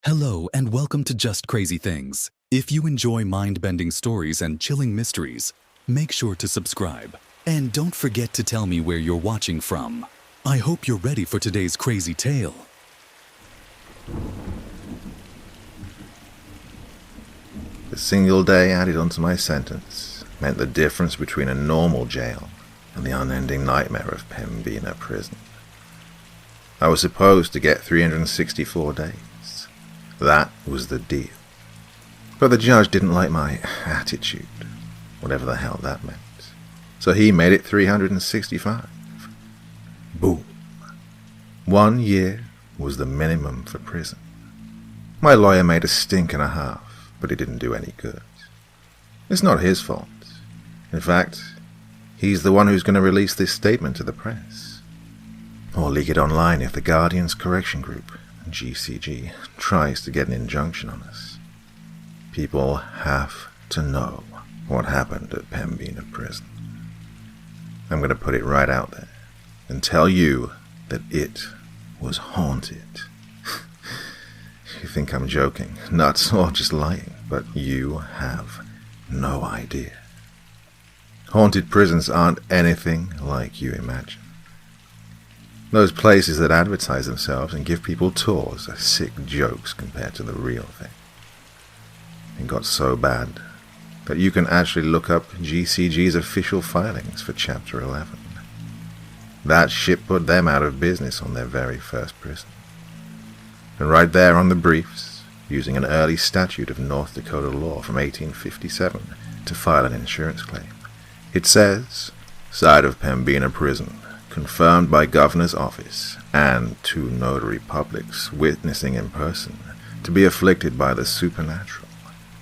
Hello and welcome to Just Crazy Things. If you enjoy mind-bending stories and chilling mysteries, make sure to subscribe. And don't forget to tell me where you're watching from. I hope you're ready for today's crazy tale. The single day added onto my sentence meant the difference between a normal jail and the unending nightmare of Pembina prison. I was supposed to get 364 days. That was the deal. But the judge didn't like my attitude, whatever the hell that meant. So he made it 365. Boom. 1 year was the minimum for prison. My lawyer made a stink and a half, but it didn't do any good. It's not his fault. In fact, he's the one who's going to release this statement to the press. Or leak it online if the Guardian's Correction Group, GCG, tries to get an injunction on us. People have to know what happened at Pembina prison. I'm going to put it right out there and tell you that it was haunted. You think I'm joking, nuts, or just lying, but you have no idea. Haunted prisons aren't anything like you imagine. Those places that advertise themselves and give people tours are sick jokes compared to the real thing. It got so bad that you can actually look up GCG's official filings for Chapter 11. That shit put them out of business on their very first prison. And right there on the briefs, using an early statute of North Dakota law from 1857 to file an insurance claim, it says, "Site of Pembina prison, confirmed by Governor's office and 2 notary publics witnessing in person to be afflicted by the supernatural,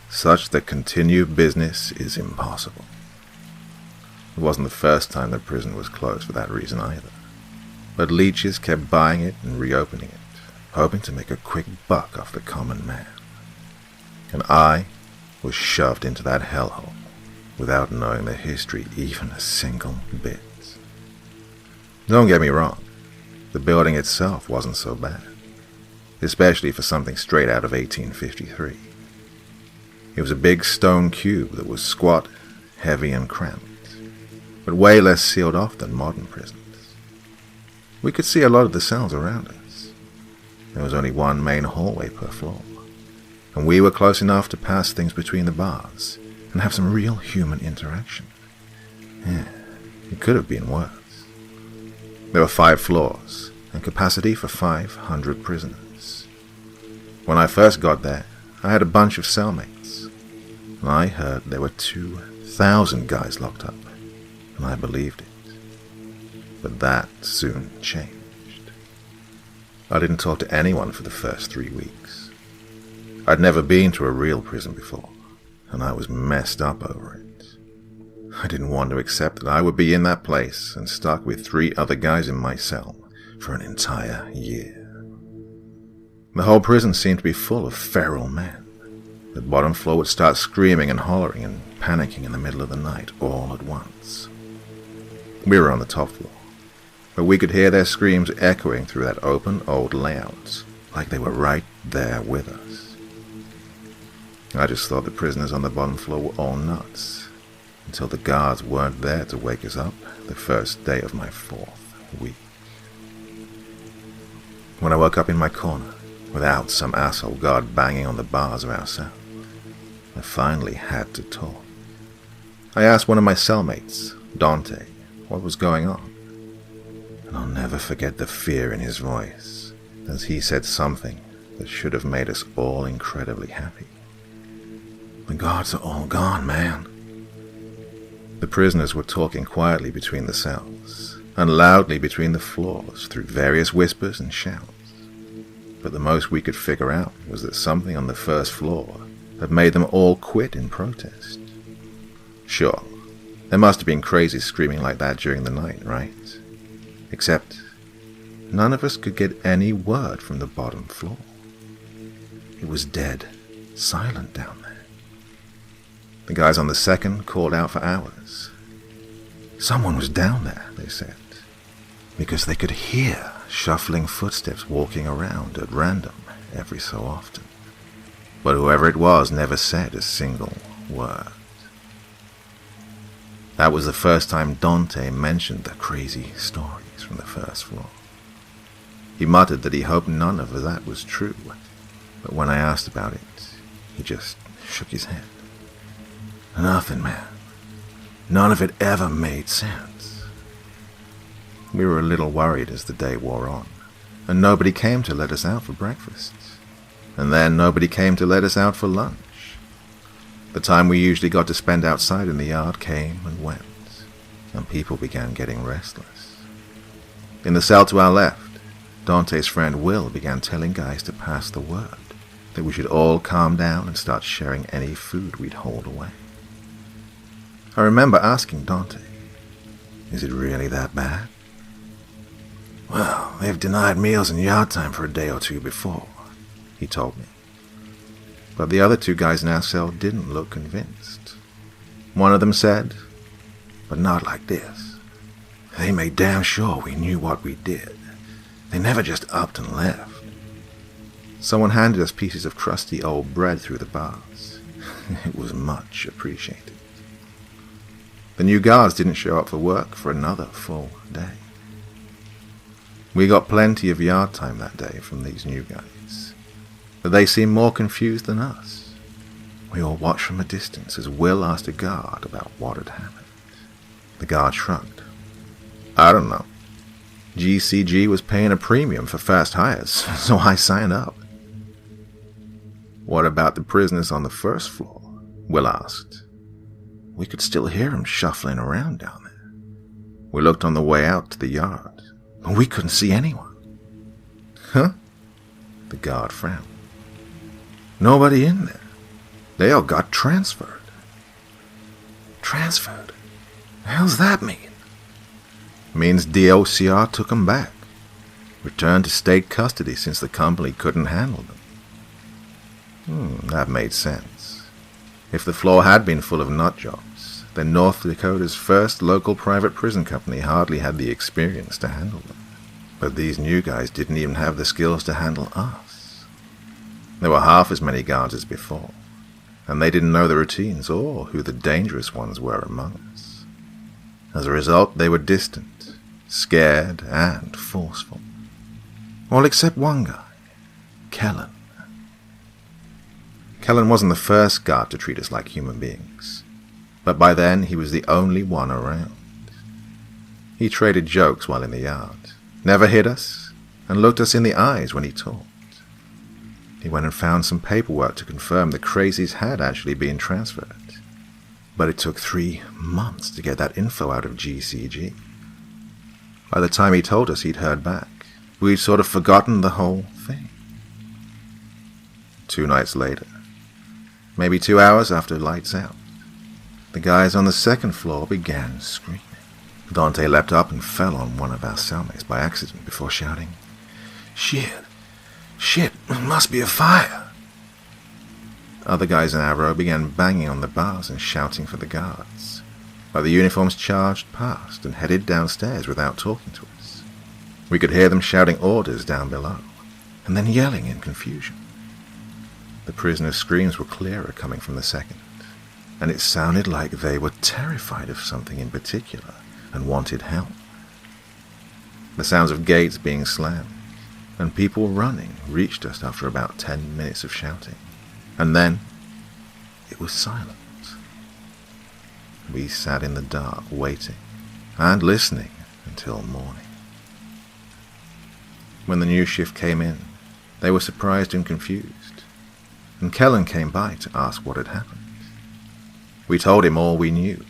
such that continued business is impossible." It wasn't the first time the prison was closed for that reason either, but leeches kept buying it and reopening it, hoping to make a quick buck off the common man. And I was shoved into that hellhole without knowing the history even a single bit. Don't get me wrong, the building itself wasn't so bad, especially for something straight out of 1853. It was a big stone cube that was squat, heavy and cramped, but way less sealed off than modern prisons. We could see a lot of the cells around us. There was only one main hallway per floor, and we were close enough to pass things between the bars and have some real human interaction. Yeah, it could have been worse. There were 5 floors, and capacity for 500 prisoners. When I first got there, I had a bunch of cellmates, and I heard there were 2,000 guys locked up, and I believed it. But that soon changed. I didn't talk to anyone for the first 3 weeks. I'd never been to a real prison before, and I was messed up over it. I didn't want to accept that I would be in that place and stuck with 3 other guys in my cell for an entire year. The whole prison seemed to be full of feral men. The bottom floor would start screaming and hollering and panicking in the middle of the night all at once. We were on the top floor, but we could hear their screams echoing through that open old layout, like they were right there with us. I just thought the prisoners on the bottom floor were all nuts, until the guards weren't there to wake us up the first day of my 4th week. When I woke up in my corner, without some asshole guard banging on the bars of our cell, I finally had to talk. I asked one of my cellmates, Dante, what was going on, and I'll never forget the fear in his voice as he said something that should have made us all incredibly happy. "The guards are all gone, man." The prisoners were talking quietly between the cells, and loudly between the floors through various whispers and shouts. But the most we could figure out was that something on the first floor had made them all quit in protest. Sure, there must have been crazies screaming like that during the night, right? Except, none of us could get any word from the bottom floor. It was dead silent down there. The guys on the second called out for hours. Someone was down there, they said, because they could hear shuffling footsteps walking around at random every so often. but whoever it was never said a single word. That was the first time Dante mentioned the crazy stories from the first floor. He muttered that he hoped none of that was true, but when I asked about it, he just shook his head. Nothing, man. None of it ever made sense. We were a little worried as the day wore on, and nobody came to let us out for breakfast. And then nobody came to let us out for lunch. The time we usually got to spend outside in the yard came and went, and people began getting restless. In the cell to our left, Dante's friend Will began telling guys to pass the word, that we should all calm down and start sharing any food we'd hold away. I remember asking Dante, "Is it really that bad?" "Well, they've denied meals and yard time for a day or two before," he told me. But the other two guys in our cell didn't look convinced. One of them said, "But not like this. They made damn sure we knew what we did. They never just upped and left." Someone handed us pieces of crusty old bread through the bars. It was much appreciated. The new guards didn't show up for work for another full day. We got plenty of yard time that day from these new guys, but they seemed more confused than us. We all watched from a distance as Will asked a guard about what had happened. The guard shrugged. "I don't know. GCG was paying a premium for fast hires, so I signed up." "What about the prisoners on the first floor?" Will asked. "We could still hear them shuffling around down there. We looked on the way out to the yard, but we couldn't see anyone." "Huh?" The guard frowned. "Nobody in there. They all got transferred." "Transferred? The hell's that mean?" "Means DOCR took them back. Returned to state custody since the company couldn't handle them." That made sense. If the floor had been full of nut jobs, then North Dakota's first local private prison company hardly had the experience to handle them. But these new guys didn't even have the skills to handle us. There were half as many guards as before, and they didn't know the routines or who the dangerous ones were among us. As a result, they were distant, scared, and forceful. All except one guy, Kellen. Kellen wasn't the first guard to treat us like human beings, but by then he was the only one around. He traded jokes while in the yard, never hit us, and looked us in the eyes when he talked. He went and found some paperwork to confirm the crazies had actually been transferred, but it took 3 months to get that info out of GCG. By the time he told us he'd heard back, we'd sort of forgotten the whole thing. 2 nights later, maybe 2 hours after lights out, the guys on the second floor began screaming. Dante leapt up and fell on one of our cellmates by accident before shouting, Shit, it must be a fire." Other guys in our row began banging on the bars and shouting for the guards, while the uniforms charged past and headed downstairs without talking to us. We could hear them shouting orders down below, and then yelling in confusion. The prisoners' screams were clearer coming from the second, and it sounded like they were terrified of something in particular and wanted help. The sounds of gates being slammed and people running reached us after about 10 minutes of shouting, and then it was silent. We sat in the dark waiting and listening until morning. When the new shift came in, they were surprised and confused, and Kellen came by to ask what had happened. We told him all we knew,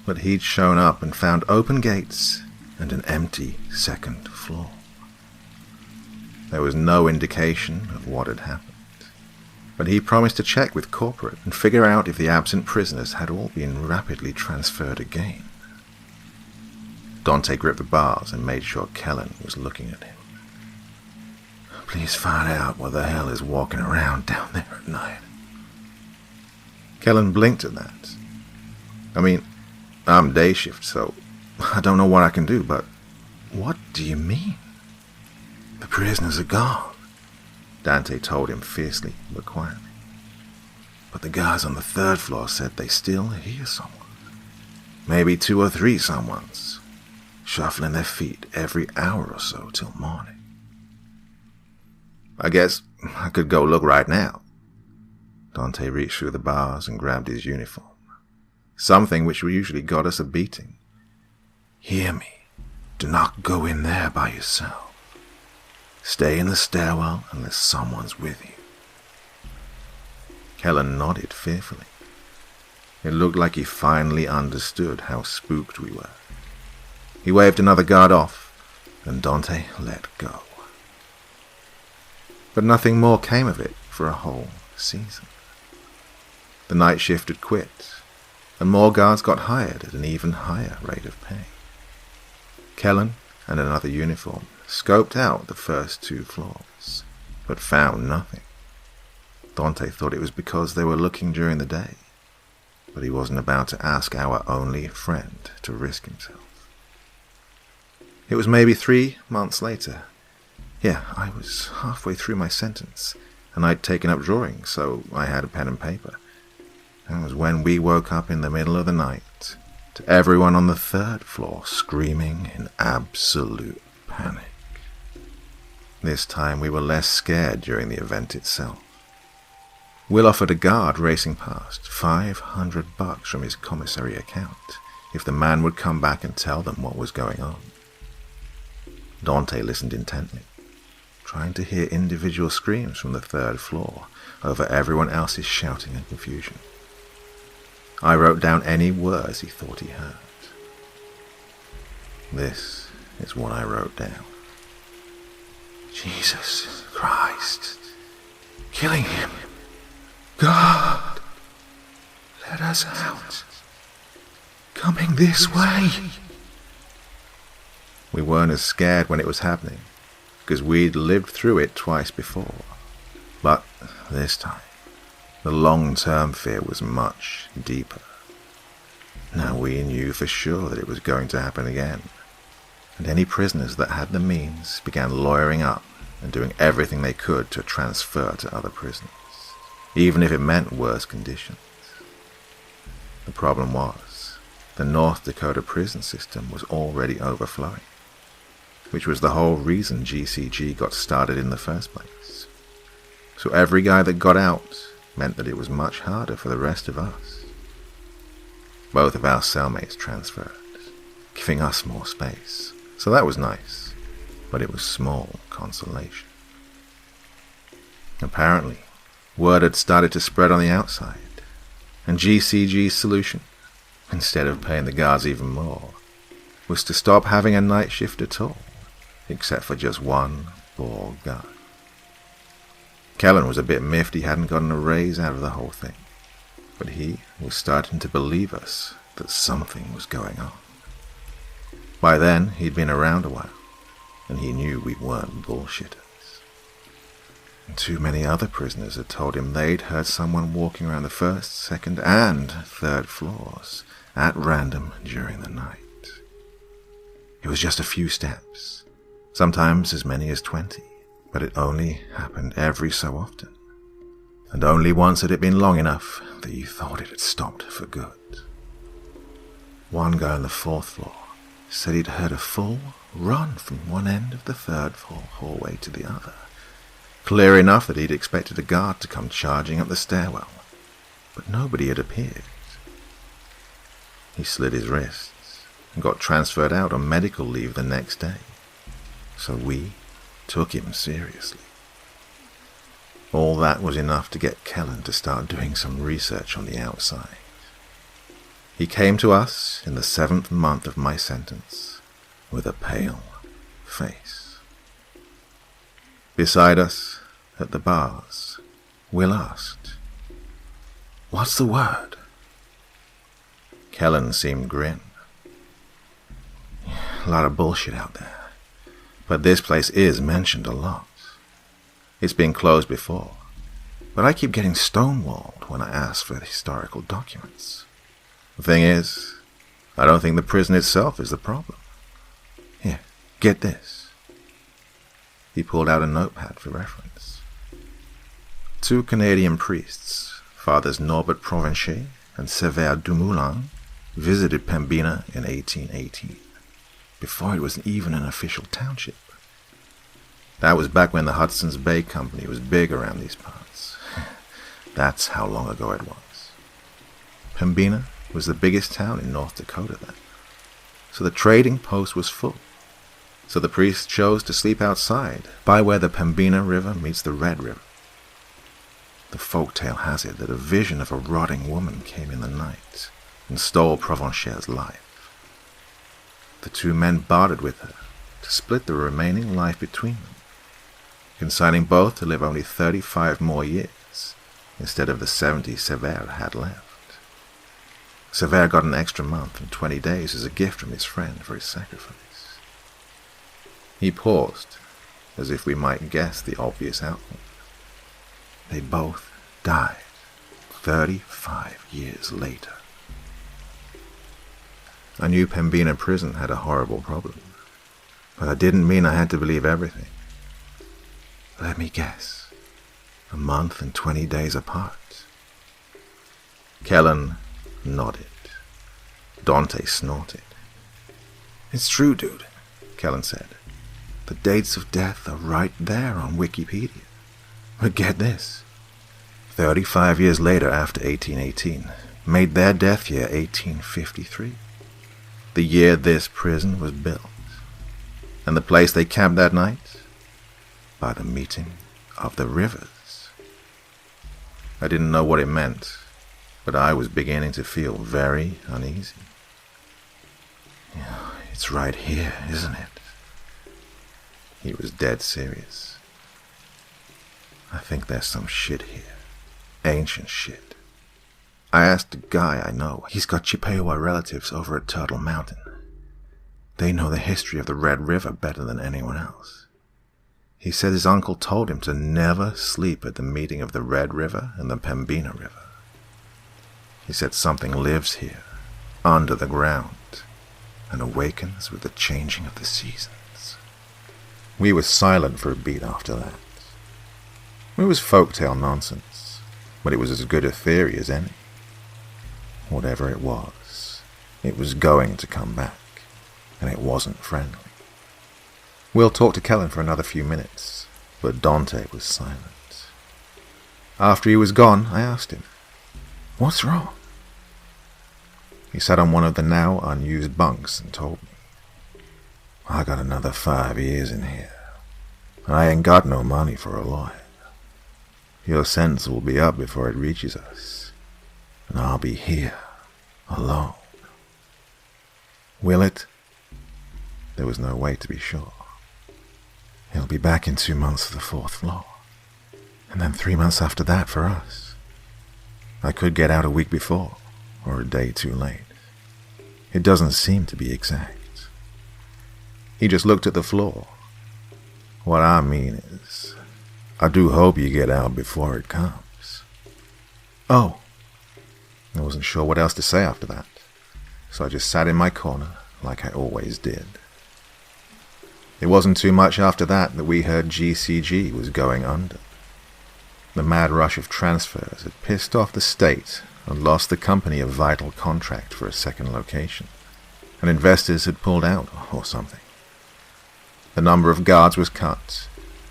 but he'd shown up and found open gates and an empty second floor. There was no indication of what had happened, but he promised to check with corporate and figure out if the absent prisoners had all been rapidly transferred again. Dante gripped the bars and made sure Kellen was looking at him. "Please find out what the hell is walking around down there at night." Kellen blinked at that. "I mean, I'm day shift, so I don't know what I can do, but what do you mean?" "The prisoners are gone," Dante told him fiercely but quietly. but the guys on the third floor said they still hear someone. Maybe 2 or 3 someones, shuffling their feet every hour or so till morning. I guess I could go look right now. Dante reached through the bars and grabbed his uniform, something which usually got us a beating. Hear me. Do not go in there by yourself. Stay in the stairwell unless someone's with you. Kellen nodded fearfully. It looked like he finally understood how spooked we were. He waved another guard off, and Dante let go. But nothing more came of it for a whole season. The night shift had quit, and more guards got hired at an even higher rate of pay. Kellen and another uniform scoped out the first 2 floors, but found nothing. Dante thought it was because they were looking during the day, but he wasn't about to ask our only friend to risk himself. It was maybe 3 months later. Yeah, I was halfway through my sentence, and I'd taken up drawing, so I had a pen and paper. That was when we woke up in the middle of the night to everyone on the 3rd floor screaming in absolute panic. This time we were less scared during the event itself. Will offered a guard racing past $500 from his commissary account if the man would come back and tell them what was going on. Dante listened intently, trying to hear individual screams from the 3rd floor over everyone else's shouting and confusion. I wrote down any words he thought he heard. This is what I wrote down. Jesus Christ, killing him. God, let us out. Coming this way. We weren't as scared when it was happening, because we'd lived through it twice before. But this time, the long-term fear was much deeper. Now we knew for sure that it was going to happen again, and any prisoners that had the means began lawyering up and doing everything they could to transfer to other prisons, even if it meant worse conditions. The problem was, the North Dakota prison system was already overflowing, which was the whole reason GCG got started in the first place. So every guy that got out meant that it was much harder for the rest of us. Both of our cellmates transferred, giving us more space, so that was nice, but it was small consolation. Apparently, word had started to spread on the outside, and GCG's solution, instead of paying the guards even more, was to stop having a night shift at all, except for just one poor guy. Kellen was a bit miffed he hadn't gotten a raise out of the whole thing, but he was starting to believe us that something was going on. By then, he'd been around a while, and he knew we weren't bullshitters. And too many other prisoners had told him they'd heard someone walking around the 1st, 2nd, and 3rd floors at random during the night. It was just a few steps, sometimes as many as 20, but it only happened every so often. And only once had it been long enough that you thought it had stopped for good. One guy on the 4th floor said he'd heard a full run from one end of the 3rd floor hallway to the other, clear enough that he'd expected a guard to come charging up the stairwell, but nobody had appeared. He slit his wrists and got transferred out on medical leave the next day, so we took him seriously. All that was enough to get Kellen to start doing some research on the outside. He came to us in the 7th month of my sentence with a pale face. Beside us, at the bars, Will asked, "What's the word?" Kellen seemed grim. "A lot of bullshit out there, but this place is mentioned a lot. It's been closed before, but I keep getting stonewalled when I ask for historical documents. The thing is, I don't think the prison itself is the problem. Here, get this." He pulled out a notepad for reference. 2 Canadian priests, Fathers Norbert Provencher and Sever Dumoulin visited Pembina in 1818, before it was even an official township. That was back when the Hudson's Bay Company was big around these parts. That's how long ago it was. Pembina was the biggest town in North Dakota then, so the trading post was full. So the priest chose to sleep outside, by where the Pembina River meets the Red River. The folktale has it that a vision of a rotting woman came in the night and stole Provencher's life. The two men bartered with her to split the remaining life between them, consigning both to live only 35 more years instead of the 70 Sever had left. Sever got an extra month and 20 days as a gift from his friend for his sacrifice. He paused, as if we might guess the obvious outcome. They both died 35 years later. I knew Pembina Prison had a horrible problem, but that didn't mean I had to believe everything. Let me guess, a month and 20 days apart. Kellen nodded. Dante snorted. It's true, dude, Kellen said. The dates of death are right there on Wikipedia. But get this. 35 years later after 1818, made their death year 1853. The year this prison was built. And the place they camped that night? By the meeting of the rivers. I didn't know what it meant, but I was beginning to feel very uneasy. Yeah, it's right here, isn't it? He was dead serious. I think there's some shit here. Ancient shit. I asked a guy I know. He's got Chippewa relatives over at Turtle Mountain. They know the history of the Red River better than anyone else. He said his uncle told him to never sleep at the meeting of the Red River and the Pembina River. He said something lives here, under the ground, and awakens with the changing of the seasons. We were silent for a beat after that. It was folktale nonsense, but it was as good a theory as any. Whatever it was going to come back, and it wasn't friendly. Will talked to Kellen for another few minutes, but Dante was silent. After he was gone, I asked him, "What's wrong?" He sat on one of the now unused bunks and told me, "I got another 5 years in here, and I ain't got no money for a lawyer. Your sentence will be up before it reaches us, and I'll be here, alone." Will it? There was no way to be sure. He'll be back in 2 months for the 4th floor, and then 3 months after that for us. I could get out a week before, or a day too late. It doesn't seem to be exact. He just looked at the floor. What I mean is, I do hope you get out before it comes. Oh. I wasn't sure what else to say after that, so I just sat in my corner like I always did. It wasn't too much after that we heard GCG was going under. The mad rush of transfers had pissed off the state and lost the company a vital contract for a second location, and investors had pulled out or something. The number of guards was cut,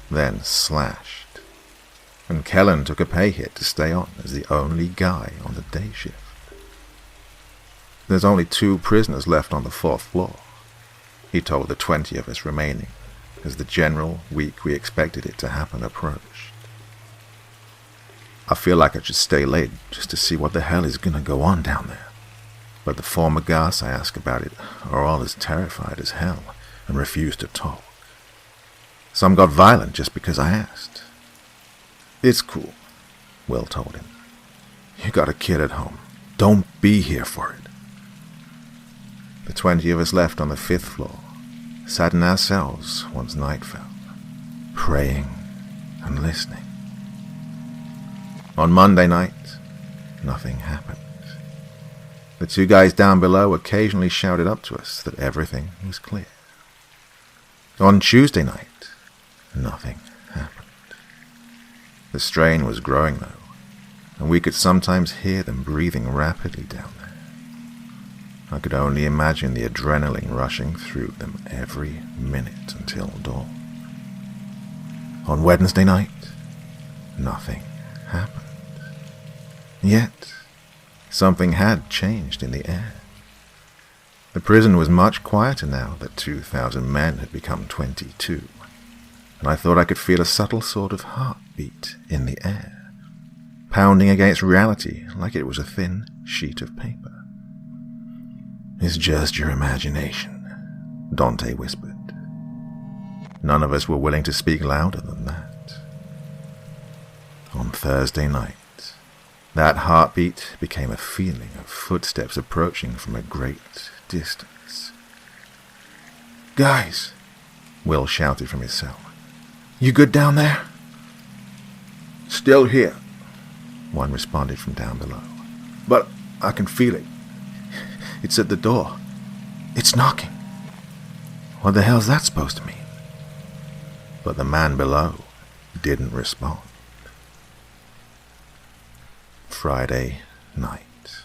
then slashed, and Kellen took a pay hit to stay on as the only guy on the day shift. There's only 2 prisoners left on the 4th floor, he told the 20 of us remaining, as the general week we expected it to happen approached. I feel like I should stay late just to see what the hell is gonna go on down there, but the former guards I ask about it are all as terrified as hell and refuse to talk. Some got violent just because I asked. It's cool, Will told him. You got a kid at home. Don't be here for it. The 20 of us left on the 5th floor, sat in our cells once night fell, praying and listening. On Monday night, nothing happened. The 2 guys down below occasionally shouted up to us that everything was clear. On Tuesday night, nothing happened. The strain was growing, though, and we could sometimes hear them breathing rapidly down there. I could only imagine the adrenaline rushing through them every minute until dawn. On Wednesday night, nothing happened. Yet, something had changed in the air. The prison was much quieter now that 2,000 men had become 22, and I thought I could feel a subtle sort of heartbeat in the air, pounding against reality like it was a thin sheet of paper. "It's just your imagination," Dante whispered. None of us were willing to speak louder than that. On Thursday night, that heartbeat became a feeling of footsteps approaching from a great distance. "Guys," Will shouted from his cell. "You good down there?" "Still here," one responded from down below. "But I can feel it. It's at the door. It's knocking." "What the hell's that supposed to mean?" But the man below didn't respond. Friday night.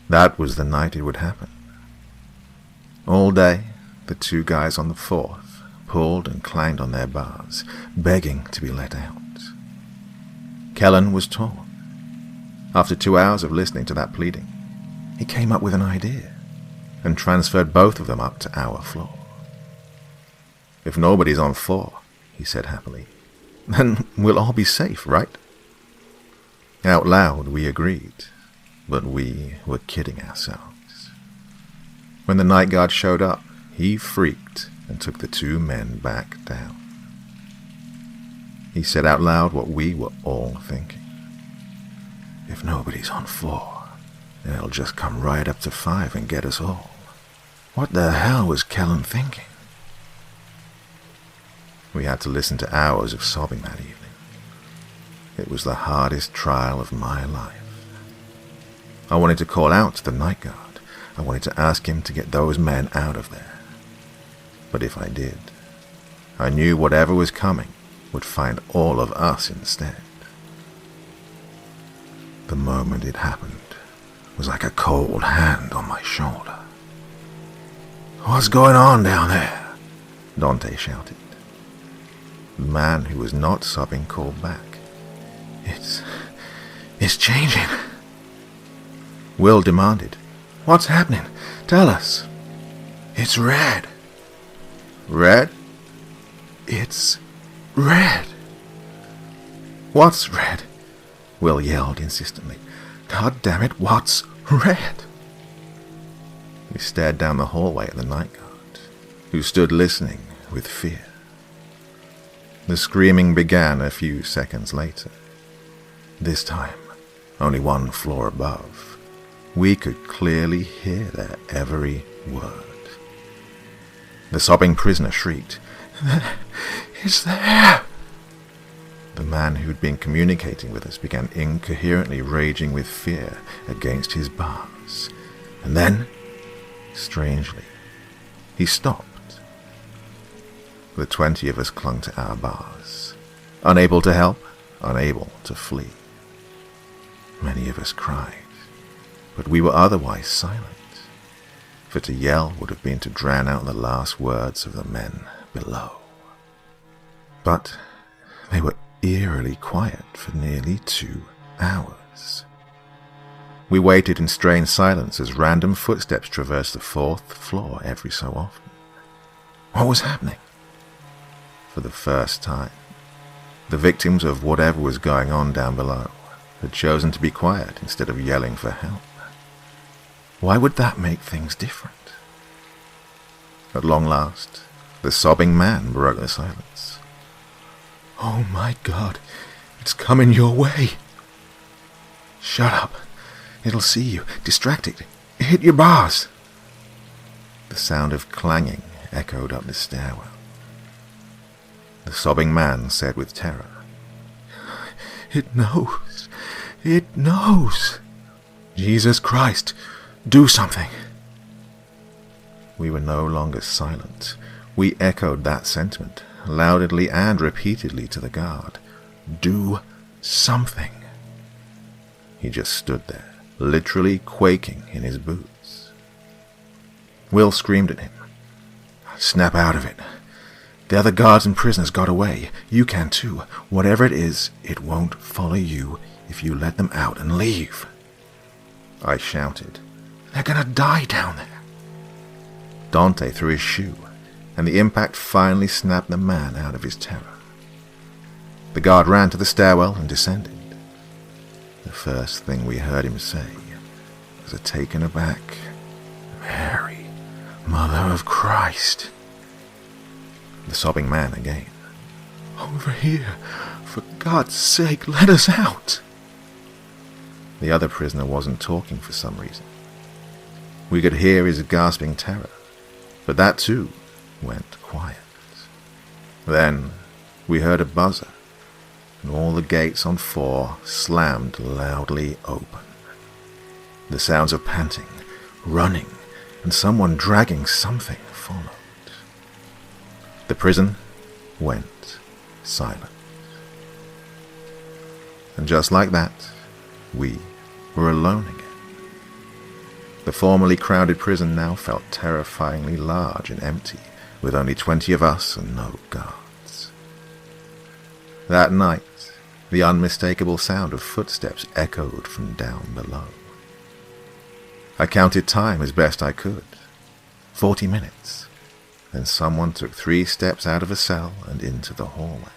That was the night it would happen. All day, the two guys on the fourth pulled and clanged on their bars, begging to be let out. Kellen was torn. After 2 hours of listening to that pleading, he came up with an idea and transferred both of them up to our floor. "If nobody's on 4, he said happily, "then we'll all be safe, right?" Out loud, we agreed, but we were kidding ourselves. When the night guard showed up, he freaked and took the 2 men back down. He said out loud what we were all thinking. "If nobody's on 4, then it'll just come right up to 5 and get us all." What the hell was Kellen thinking? We had to listen to hours of sobbing that evening. It was the hardest trial of my life. I wanted to call out to the night guard. I wanted to ask him to get those men out of there. But if I did, I knew whatever was coming would find all of us instead. The moment it happened was like a cold hand on my shoulder. "What's going on down there?" Dante shouted. The man who was not sobbing called back. It's changing." Will demanded. "What's happening? Tell us." "It's red." "Red?" "It's red." "What's red?" Will yelled insistently. "God damn it, what's red?" We stared down the hallway at the night guard, who stood listening with fear. The screaming began a few seconds later. This time, only 1 floor above, we could clearly hear their every word. The sobbing prisoner shrieked, "It's there!" The man who'd been communicating with us began incoherently raging with fear against his bars. And then, strangely, he stopped. The 20 of us clung to our bars, unable to help, unable to flee. Many of us cried, but we were otherwise silent, for to yell would have been to drown out the last words of the men below. But they were eerily quiet for nearly 2 hours. We waited in strained silence as random footsteps traversed the 4th floor every so often. What was happening? For the first time, the victims of whatever was going on down below had chosen to be quiet instead of yelling for help. Why would that make things different? At long last, the sobbing man broke the silence. "Oh my God, it's coming your way." "Shut up. It'll see you. Distract it. Hit your bars." The sound of clanging echoed up the stairwell. The sobbing man said with terror, "It knows. It knows. Jesus Christ, do something." We were no longer silent. We echoed that sentiment, loudly and repeatedly to the guard. Do something. he just stood there, literally quaking in his boots. Will screamed at him. "Snap out of it. The other guards and prisoners got away. You can too. Whatever it is, it won't follow you if you let them out and leave." I shouted, "They're gonna die down there." Dante threw his shoe, and the impact finally snapped the man out of his terror. The guard ran to the stairwell and descended. The first thing we heard him say was a taken aback, "Mary, Mother of Christ." The sobbing man again, "Over here, for God's sake, let us out." The other prisoner wasn't talking for some reason. We could hear his gasping terror, but that too went quiet. Then we heard a buzzer, and all the gates on 4 slammed loudly open. The sounds of panting, running, and someone dragging something followed. The prison went silent. And just like that, we were alone again. The formerly crowded prison now felt terrifyingly large and empty, with only 20 of us and no guards. That night, the unmistakable sound of footsteps echoed from down below. I counted time as best I could. 40 minutes. Then someone took 3 steps out of a cell and into the hallway.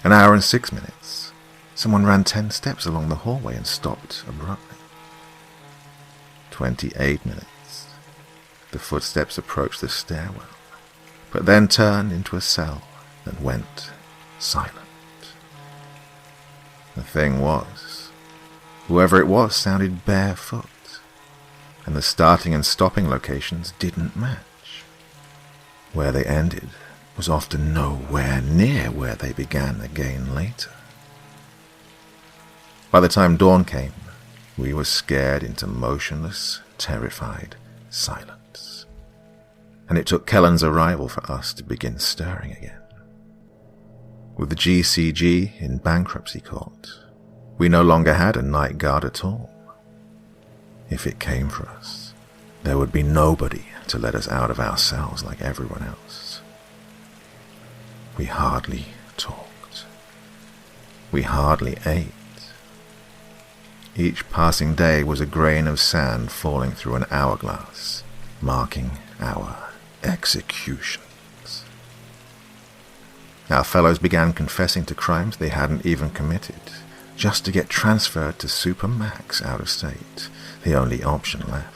An hour and 6 minutes. Someone ran 10 steps along the hallway and stopped abruptly. 28 minutes. The footsteps approached the stairwell, but then turned into a cell and went silent. The thing was, whoever it was sounded barefoot, and the starting and stopping locations didn't match. Where they ended was often nowhere near where they began again later. By the time dawn came, we were scared into motionless, terrified silence. And it took Kellen's arrival for us to begin stirring again. With the GCG in bankruptcy court, we no longer had a night guard at all. If it came for us, there would be nobody to let us out of our cells like everyone else. We hardly talked. We hardly ate. Each passing day was a grain of sand falling through an hourglass, marking our executions. Our fellows began confessing to crimes they hadn't even committed, just to get transferred to Supermax out of state, the only option left.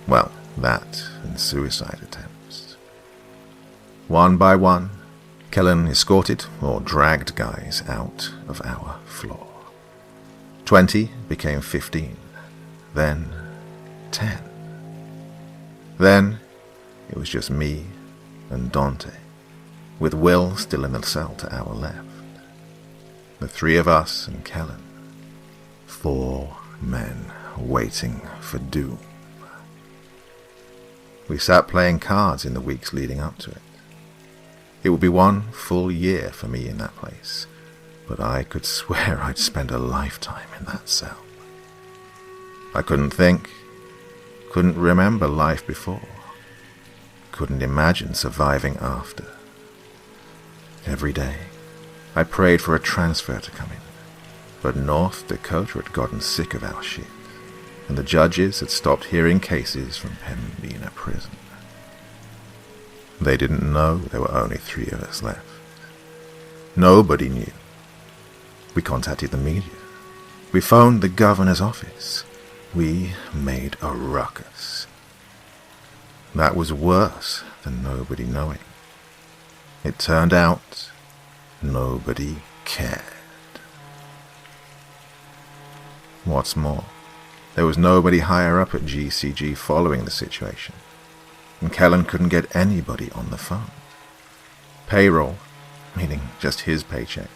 Well, that and suicide attempts. One by one, Kellen escorted or dragged guys out of our floor. 20 became 15, then 10. Then it was just me and Dante, with Will still in the cell to our left. The 3 of us and Kellen. 4 men waiting for doom. We sat playing cards in the weeks leading up to it. It would be 1 full year for me in that place, but I could swear I'd spent a lifetime in that cell. I couldn't think, couldn't remember life before, couldn't imagine surviving after. Every day, I prayed for a transfer to come in, but North Dakota had gotten sick of our shit, and the judges had stopped hearing cases from Pembina prison. They didn't know there were only 3 of us left. Nobody knew. We contacted the media. We phoned the governor's office. We made a ruckus. That was worse than nobody knowing. It turned out nobody cared. What's more, there was nobody higher up at GCG following the situation, and Kellen couldn't get anybody on the phone. Payroll, meaning just his paycheck,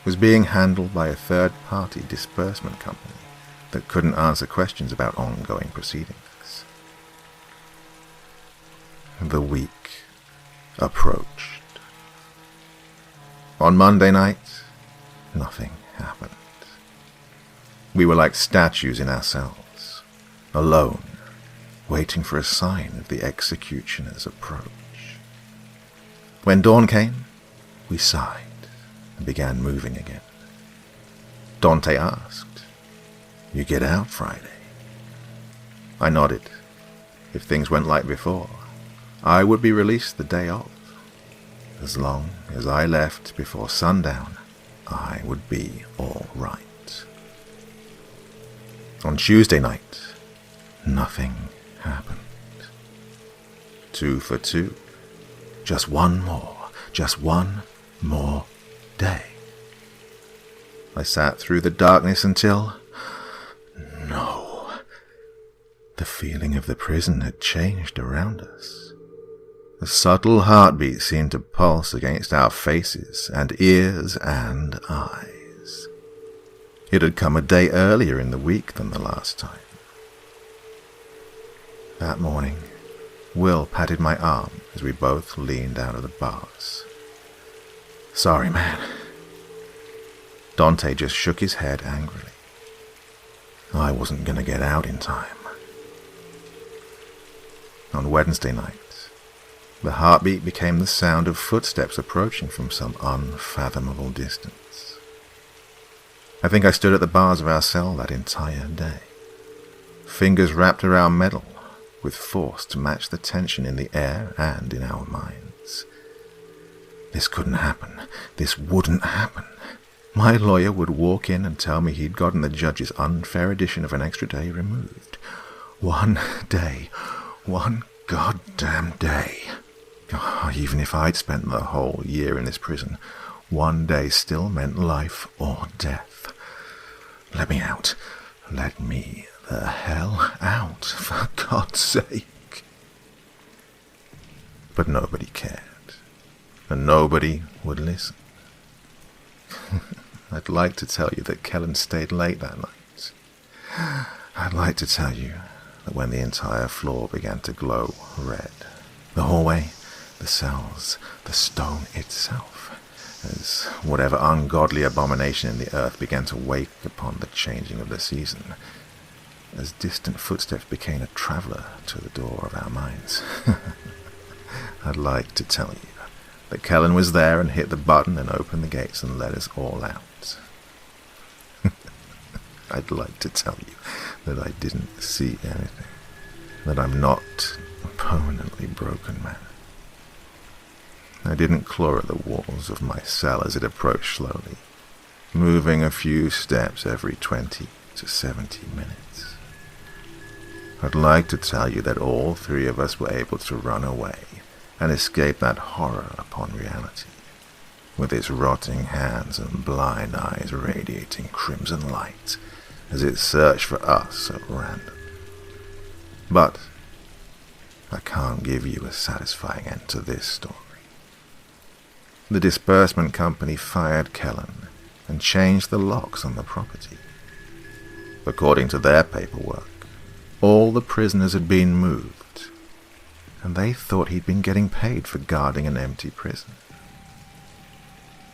was being handled by a third-party disbursement company that couldn't answer questions about ongoing proceedings. The week approached. On Monday night, nothing happened. We were like statues in our cells, alone, waiting for a sign of the executioner's approach. When dawn came, we sighed and began moving again. Dante asked, "You get out Friday?" I nodded. If things went like before, I would be released the day of. As long as I left before sundown, I would be all right. On Tuesday night, nothing happened. 2 for 2. Just one more day. I sat through the darkness until... No. The feeling of the prison had changed around us. A subtle heartbeat seemed to pulse against our faces and ears and eyes. It had come a day earlier in the week than the last time. That morning, Will patted my arm as we both leaned out of the bars. "Sorry, man." Dante just shook his head angrily. I wasn't going to get out in time. On Wednesday night, the heartbeat became the sound of footsteps approaching from some unfathomable distance. I think I stood at the bars of our cell that entire day, fingers wrapped around metal, with force to match the tension in the air and in our minds. This couldn't happen. This wouldn't happen. My lawyer would walk in and tell me he'd gotten the judge's unfair edition of an extra day removed. One day. One goddamn day. Oh, even if I'd spent the whole year in this prison, one day still meant life or death. Let me out. Let me the hell out, for God's sake. But nobody cared, and nobody would listen. I'd like to tell you that Kellen stayed late that night. I'd like to tell you that when the entire floor began to glow red, the hallway, the cells, the stone itself, as whatever ungodly abomination in the earth began to wake upon the changing of the season, as distant footsteps became a traveller to the door of our minds. I'd like to tell you that Kellen was there and hit the button and opened the gates and let us all out. I'd like to tell you that I didn't see anything, that I'm not a permanently broken man. I didn't claw at the walls of my cell as it approached slowly, moving a few steps every 20 to 70 minutes. I'd like to tell you that all three of us were able to run away and escape that horror upon reality, with its rotting hands and blind eyes radiating crimson light as it searched for us at random. But I can't give you a satisfying end to this story. The disbursement company fired Kellen and changed the locks on the property. According to their paperwork, all the prisoners had been moved, and they thought he'd been getting paid for guarding an empty prison.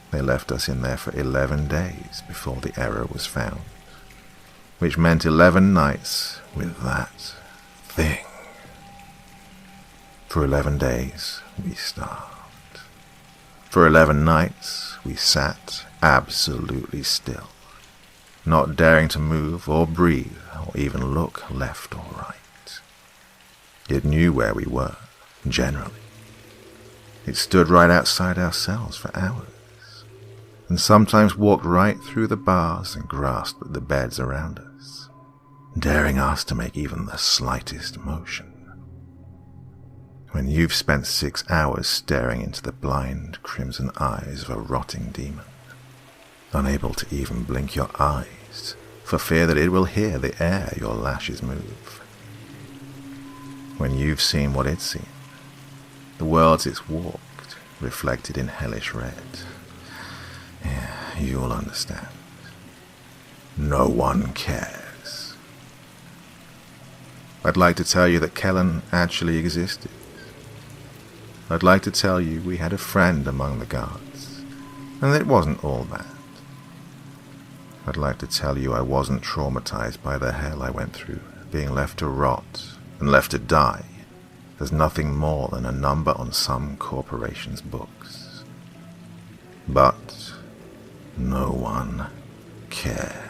They left us in there for 11 days before the error was found, which meant 11 nights with that thing. For 11 days, we starved. For 11 nights, we sat absolutely still, not daring to move or breathe or even look left or right. It knew where we were, generally. It stood right outside our cells for hours, and sometimes walked right through the bars and grasped at the beds around us, daring us to make even the slightest motion. When you've spent 6 hours staring into the blind, crimson eyes of a rotting demon, unable to even blink your eyes for fear that it will hear the air your lashes move. When you've seen what it's seen, the worlds it's walked reflected in hellish red, yeah, you'll understand. No one cares. I'd like to tell you that Kellen actually existed. I'd like to tell you we had a friend among the guards, and that it wasn't all bad. I'd like to tell you I wasn't traumatized by the hell I went through, being left to rot and left to die. There's nothing more than a number on some corporation's books. But no one cares.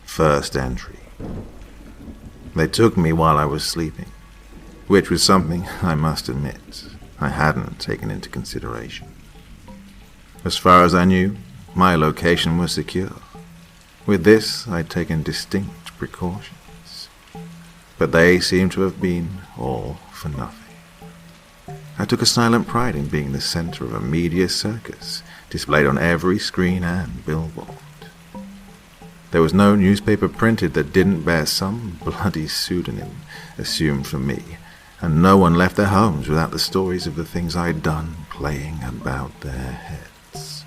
First entry. They took me while I was sleeping, which was something, I must admit, I hadn't taken into consideration. As far as I knew, my location was secure. With this, I'd taken distinct precautions. But they seemed to have been all for nothing. I took a silent pride in being the center of a media circus, displayed on every screen and billboard. There was no newspaper printed that didn't bear some bloody pseudonym assumed for me, and no one left their homes without the stories of the things I'd done playing about their heads.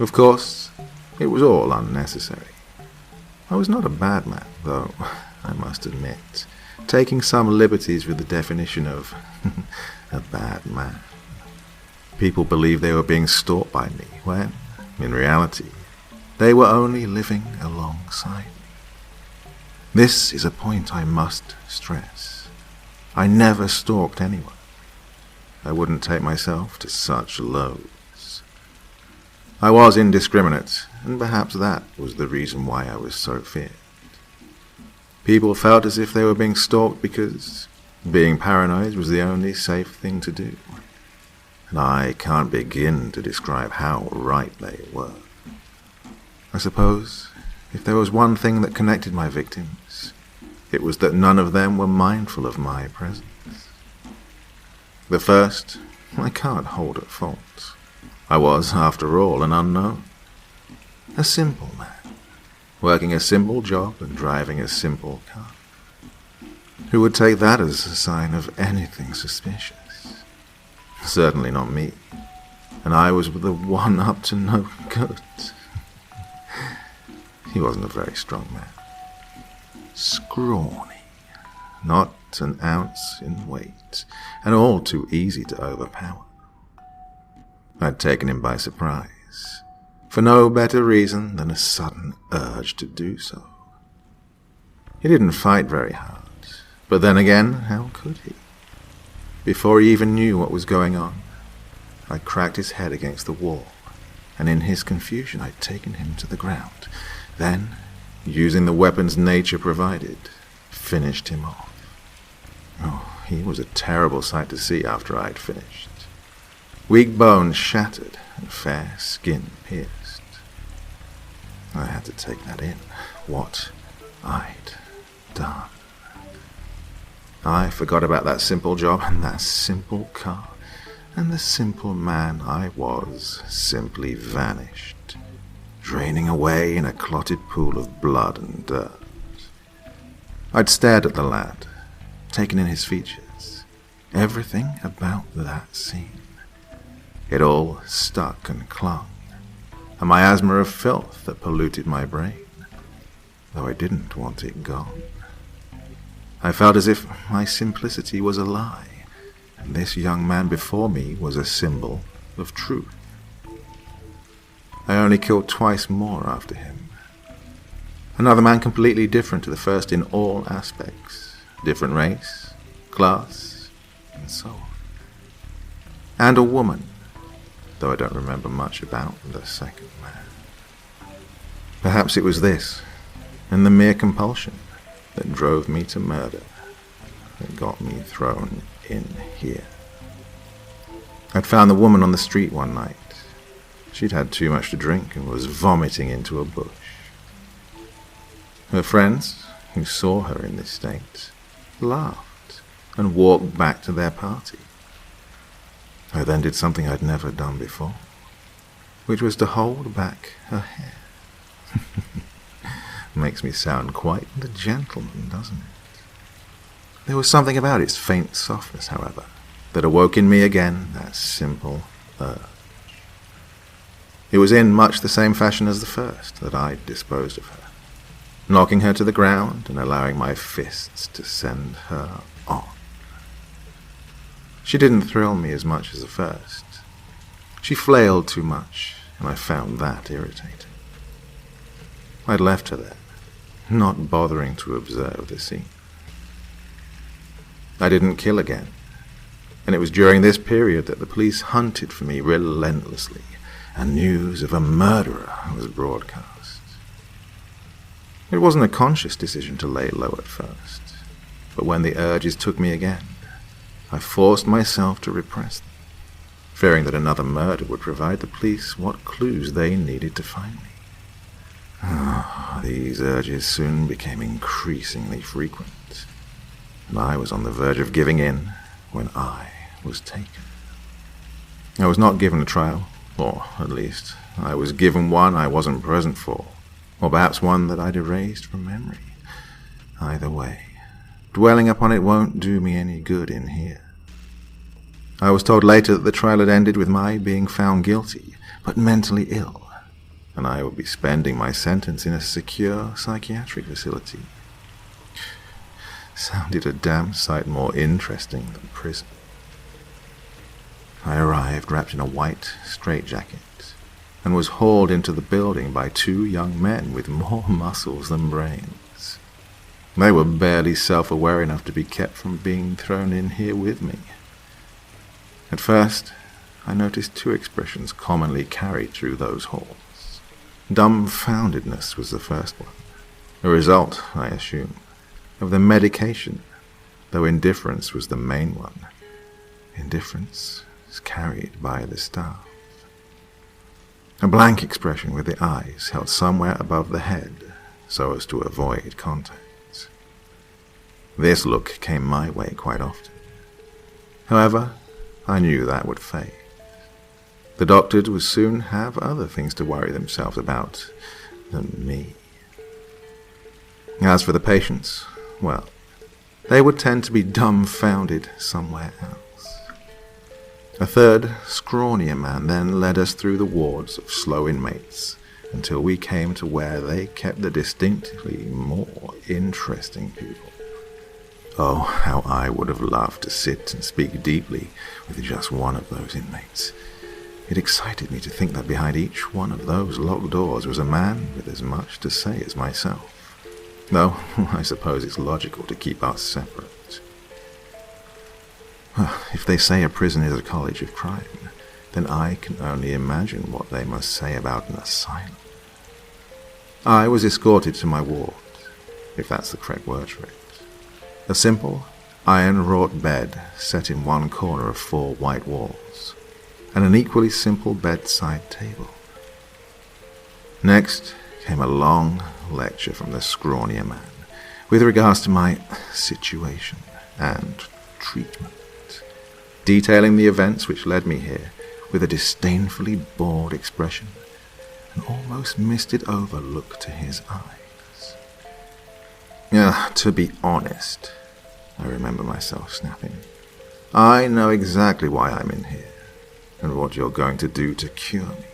Of course, it was all unnecessary. I was not a bad man, though, I must admit, taking some liberties with the definition of a bad man. People believed they were being stalked by me, when, in reality, they were only living alongside me. This is a point I must stress. I never stalked anyone. I wouldn't take myself to such lows. I was indiscriminate, and perhaps that was the reason why I was so feared. People felt as if they were being stalked because being paranoid was the only safe thing to do. And I can't begin to describe how right they were. I suppose, if there was one thing that connected my victims, it was that none of them were mindful of my presence. The first, I can't hold at fault. I was, after all, an unknown. A simple man, working a simple job and driving a simple car. Who would take that as a sign of anything suspicious? Certainly not me, and I was the one up to no good. He wasn't a very strong man. Scrawny, not an ounce in weight, and all too easy to overpower. I'd taken him by surprise, for no better reason than a sudden urge to do so. He didn't fight very hard, but then again, how could he? Before he even knew what was going on, I cracked his head against the wall, and in his confusion I'd taken him to the ground. Then, using the weapons nature provided, finished him off. Oh, he was a terrible sight to see after I'd finished. Weak bones shattered and fair skin pierced. I had to take that in, what I'd done. I forgot about that simple job and that simple car, and the simple man I was simply vanished, draining away in a clotted pool of blood and dirt. I'd stared at the lad, taken in his features, everything about that scene. It all stuck and clung, a miasma of filth that polluted my brain, though I didn't want it gone. I felt as if my simplicity was a lie, and this young man before me was a symbol of truth. I only killed twice more after him. Another man completely different to the first in all aspects. Different race, class, and so on. And a woman, though I don't remember much about the second man. Perhaps it was this, and the mere compulsion, that drove me to murder, that got me thrown in here. I'd found the woman on the street one night. She'd had too much to drink and was vomiting into a bush. Her friends, who saw her in this state, laughed and walked back to their party. I then did something I'd never done before, which was to hold back her hair. Makes me sound quite the gentleman, doesn't it? There was something about its faint softness, however, that awoke in me again that simple urge. It was in much the same fashion as the first that I'd disposed of her, knocking her to the ground and allowing my fists to send her on. She didn't thrill me as much as the first. She flailed too much, and I found that irritating. I'd left her there, not bothering to observe the scene. I didn't kill again, and it was during this period that the police hunted for me relentlessly, and news of a murderer was broadcast. It wasn't a conscious decision to lay low at first, but when the urges took me again, I forced myself to repress them, fearing that another murder would provide the police what clues they needed to find me. These urges soon became increasingly frequent, and I was on the verge of giving in when I was taken. I was not given a trial, or at least I was given one I wasn't present for, or perhaps one that I'd erased from memory. Either way, dwelling upon it won't do me any good in here. I was told later that the trial had ended with my being found guilty, but mentally ill, and I would be spending my sentence in a secure psychiatric facility. Sounded a damn sight more interesting than prison. I arrived wrapped in a white straitjacket, and was hauled into the building by two young men with more muscles than brains. They were barely self-aware enough to be kept from being thrown in here with me. At first, I noticed two expressions commonly carried through those halls. Dumbfoundedness was the first one, a result, I assume, of the medication, though indifference was the main one. Indifference is carried by the staff. A blank expression with the eyes held somewhere above the head, so as to avoid contact. This look came my way quite often. However, I knew that would fade. The doctors would soon have other things to worry themselves about than me. As for the patients, well, they would tend to be dumbfounded somewhere else. A third, scrawnier man then led us through the wards of slow inmates until we came to where they kept the distinctly more interesting people. Oh, how I would have loved to sit and speak deeply with just one of those inmates. It excited me to think that behind each one of those locked doors was a man with as much to say as myself. Though, I suppose it's logical to keep us separate. If they say a prison is a college of crime, then I can only imagine what they must say about an asylum. I was escorted to my ward, if that's the correct word for it. A simple, iron-wrought bed set in one corner of 4 white walls, and an equally simple bedside table. Next came a long lecture from the scrawnier man with regards to my situation and treatment, detailing the events which led me here with a disdainfully bored expression, an almost misted-over look to his eyes. To be honest, I remember myself snapping, I know exactly why I'm in here, and what you're going to do to cure me.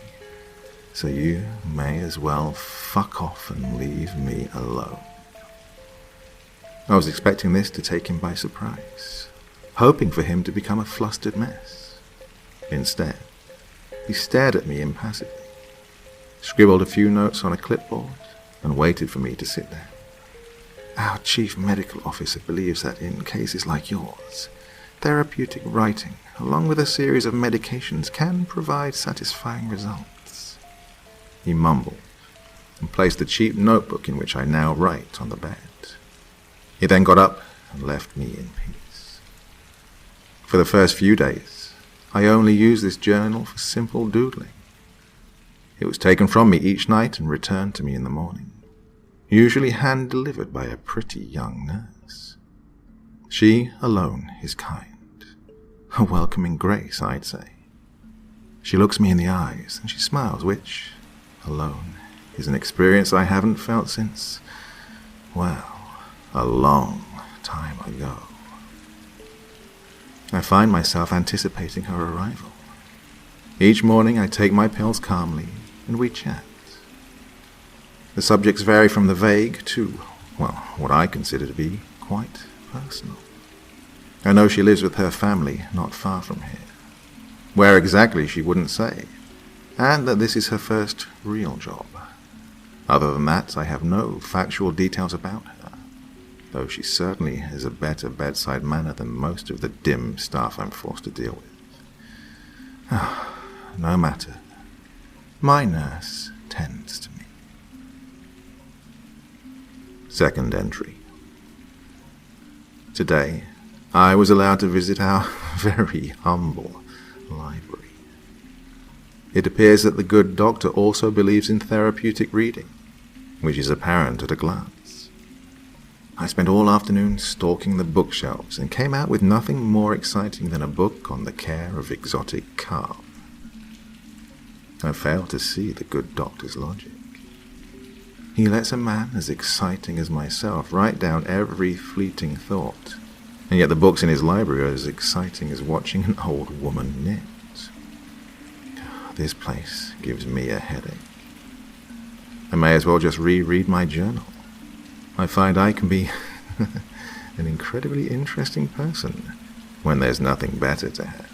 So you may as well fuck off and leave me alone. I was expecting this to take him by surprise, hoping for him to become a flustered mess. Instead, he stared at me impassively, scribbled a few notes on a clipboard, and waited for me to sit down. Our chief medical officer believes that in cases like yours, therapeutic writing, along with a series of medications, can provide satisfying results. He mumbled, and placed the cheap notebook in which I now write on the bed. He then got up and left me in peace. For the first few days, I only used this journal for simple doodling. It was taken from me each night and returned to me in the morning, usually hand-delivered by a pretty young nurse. She alone is kind, a welcoming grace, I'd say. She looks me in the eyes and she smiles, which, alone, is an experience I haven't felt since, well, a long time ago. I find myself anticipating her arrival. Each morning I take my pills calmly, and we chat. The subjects vary from the vague to, well, what I consider to be quite personal. I know she lives with her family not far from here. Where exactly she wouldn't say, and that this is her first real job. Other than that, I have no factual details about her, though she certainly has a better bedside manner than most of the dim staff I'm forced to deal with. No matter. My nurse tends to me. Second entry. Today, I was allowed to visit our very humble library. It appears that the good doctor also believes in therapeutic reading, which is apparent at a glance. I spent all afternoon stalking the bookshelves and came out with nothing more exciting than a book on the care of exotic carp. I failed to see the good doctor's logic. He lets a man as exciting as myself write down every fleeting thought, and yet the books in his library are as exciting as watching an old woman knit. This place gives me a headache. I may as well just reread my journal. I find I can be an incredibly interesting person when there's nothing better to hand.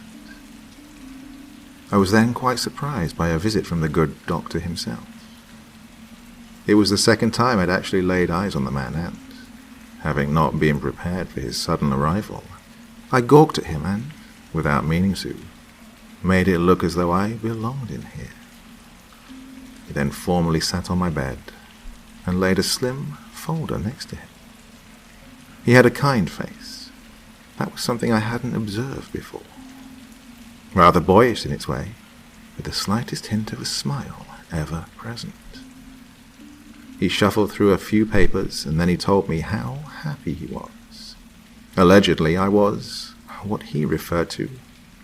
I was then quite surprised by a visit from the good doctor himself. It was the second time I'd actually laid eyes on the man, and, having not been prepared for his sudden arrival, I gawked at him and, without meaning to, made it look as though I belonged in here. He then formally sat on my bed and laid a slim folder next to him. He had a kind face. That was something I hadn't observed before. Rather boyish in its way, with the slightest hint of a smile ever present. He shuffled through a few papers, and then he told me how happy he was. Allegedly, I was what he referred to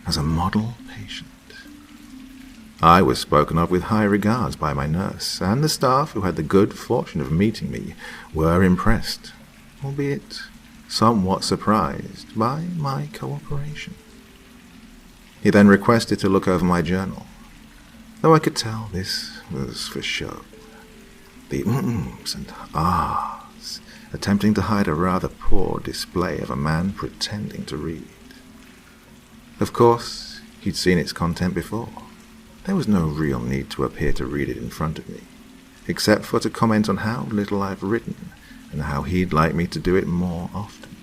as a model patient. I was spoken of with high regards by my nurse, and the staff who had the good fortune of meeting me were impressed, albeit somewhat surprised, by my cooperation. He then requested to look over my journal, though I could tell this was for show. The ums and ahs, attempting to hide a rather poor display of a man pretending to read. Of course, he'd seen its content before. There was no real need to appear to read it in front of me, except for to comment on how little I've written and how he'd like me to do it more often.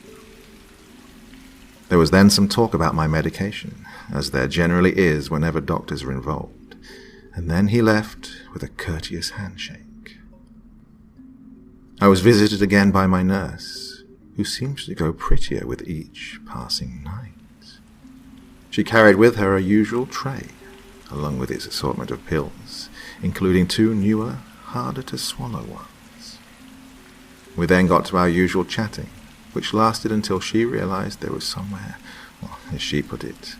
There was then some talk about my medication, as there generally is whenever doctors are involved, and then he left with a courteous handshake. I was visited again by my nurse, who seemed to grow prettier with each passing night. She carried with her a usual tray, along with its assortment of pills, including 2 newer, harder-to-swallow ones. We then got to our usual chatting, which lasted until she realized there was somewhere, well, as she put it,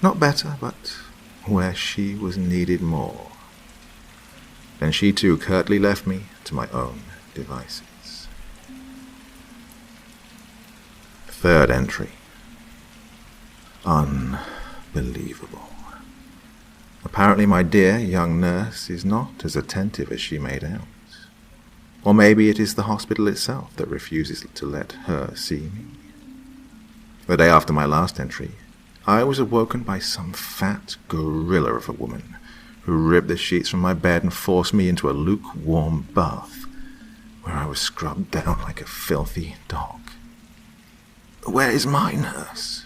not better, but where she was needed more. Then she too curtly left me to my own devices. Third entry. Unbelievable. Apparently my dear young nurse is not as attentive as she made out. Or maybe it is the hospital itself that refuses to let her see me. The day after my last entry, I was awoken by some fat gorilla of a woman who ripped the sheets from my bed and forced me into a lukewarm bath, where I was scrubbed down like a filthy dog. "Where is my nurse?"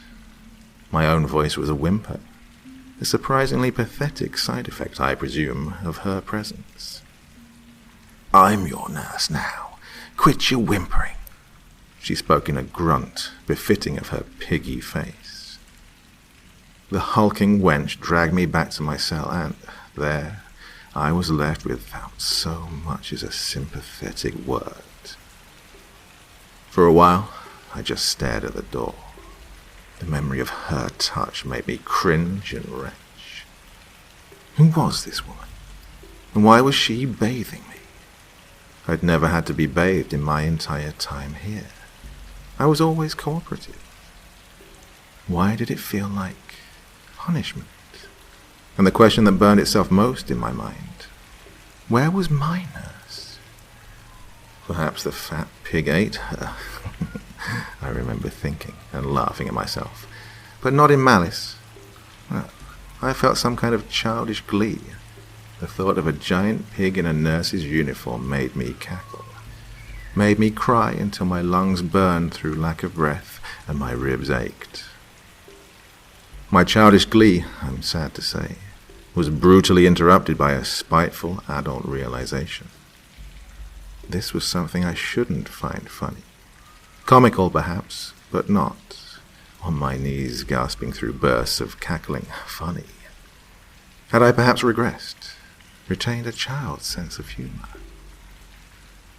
My own voice was a whimper, a surprisingly pathetic side effect, I presume, of her presence. "I'm your nurse now. Quit your whimpering." She spoke in a grunt befitting of her piggy face. The hulking wench dragged me back to my cell, and there I was left without so much as a sympathetic word. For a while, I just stared at the door. The memory of her touch made me cringe and retch. Who was this woman? And why was she bathing me? I'd never had to be bathed in my entire time here. I was always cooperative. Why did it feel like punishment? And the question that burned itself most in my mind Where was my nurse? Perhaps the fat pig ate her. I remember thinking and laughing at myself, but not in malice. No, I felt some kind of childish glee. The thought of a giant pig in a nurse's uniform made me cackle, made me cry until my lungs burned through lack of breath and my ribs ached. My childish glee, I'm sad to say, was brutally interrupted by a spiteful adult realization. This was something I shouldn't find funny. Comical, perhaps, but not, on my knees gasping through bursts of cackling, funny. Had I perhaps regressed, retained a child's sense of humor?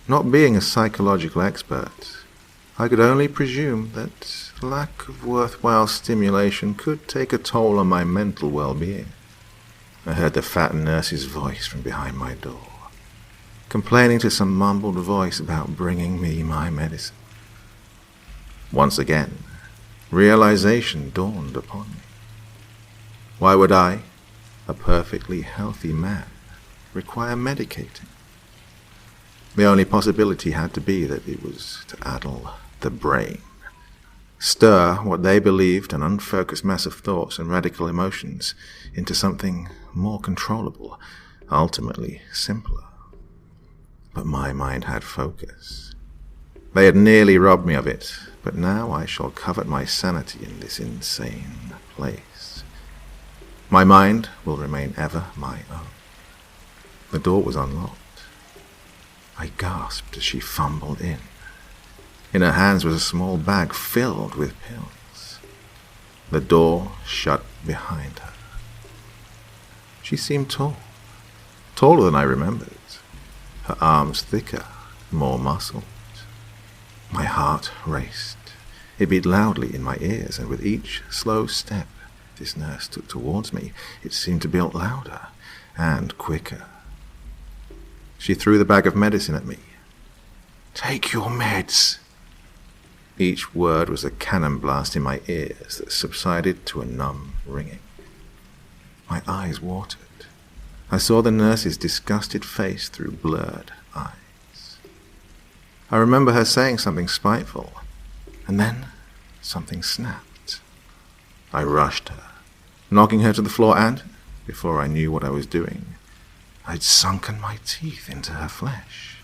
Not being a psychological expert, I could only presume that lack of worthwhile stimulation could take a toll on my mental well-being. I heard the fat nurse's voice from behind my door, complaining to some mumbled voice about bringing me my medicine. Once again, realization dawned upon me. Why would I, a perfectly healthy man, require medicating? The only possibility had to be that it was to addle the brain, stir what they believed an unfocused mass of thoughts and radical emotions into something more controllable, ultimately simpler. But my mind had focus. They had nearly robbed me of it, but now I shall covet my sanity in this insane place. My mind will remain ever my own. The door was unlocked. I gasped as she fumbled in. In her hands was a small bag filled with pills. The door shut behind her. She seemed tall, taller than I remembered, her arms thicker, more muscled. My heart raced. It beat loudly in my ears, and with each slow step this nurse took towards me, it seemed to build louder and quicker. She threw the bag of medicine at me. "Take your meds." Each word was a cannon blast in my ears that subsided to a numb ringing. My eyes watered. I saw the nurse's disgusted face through blurred eyes. I remember her saying something spiteful, and then something snapped. I rushed her, knocking her to the floor, and, before I knew what I was doing, I'd sunken my teeth into her flesh.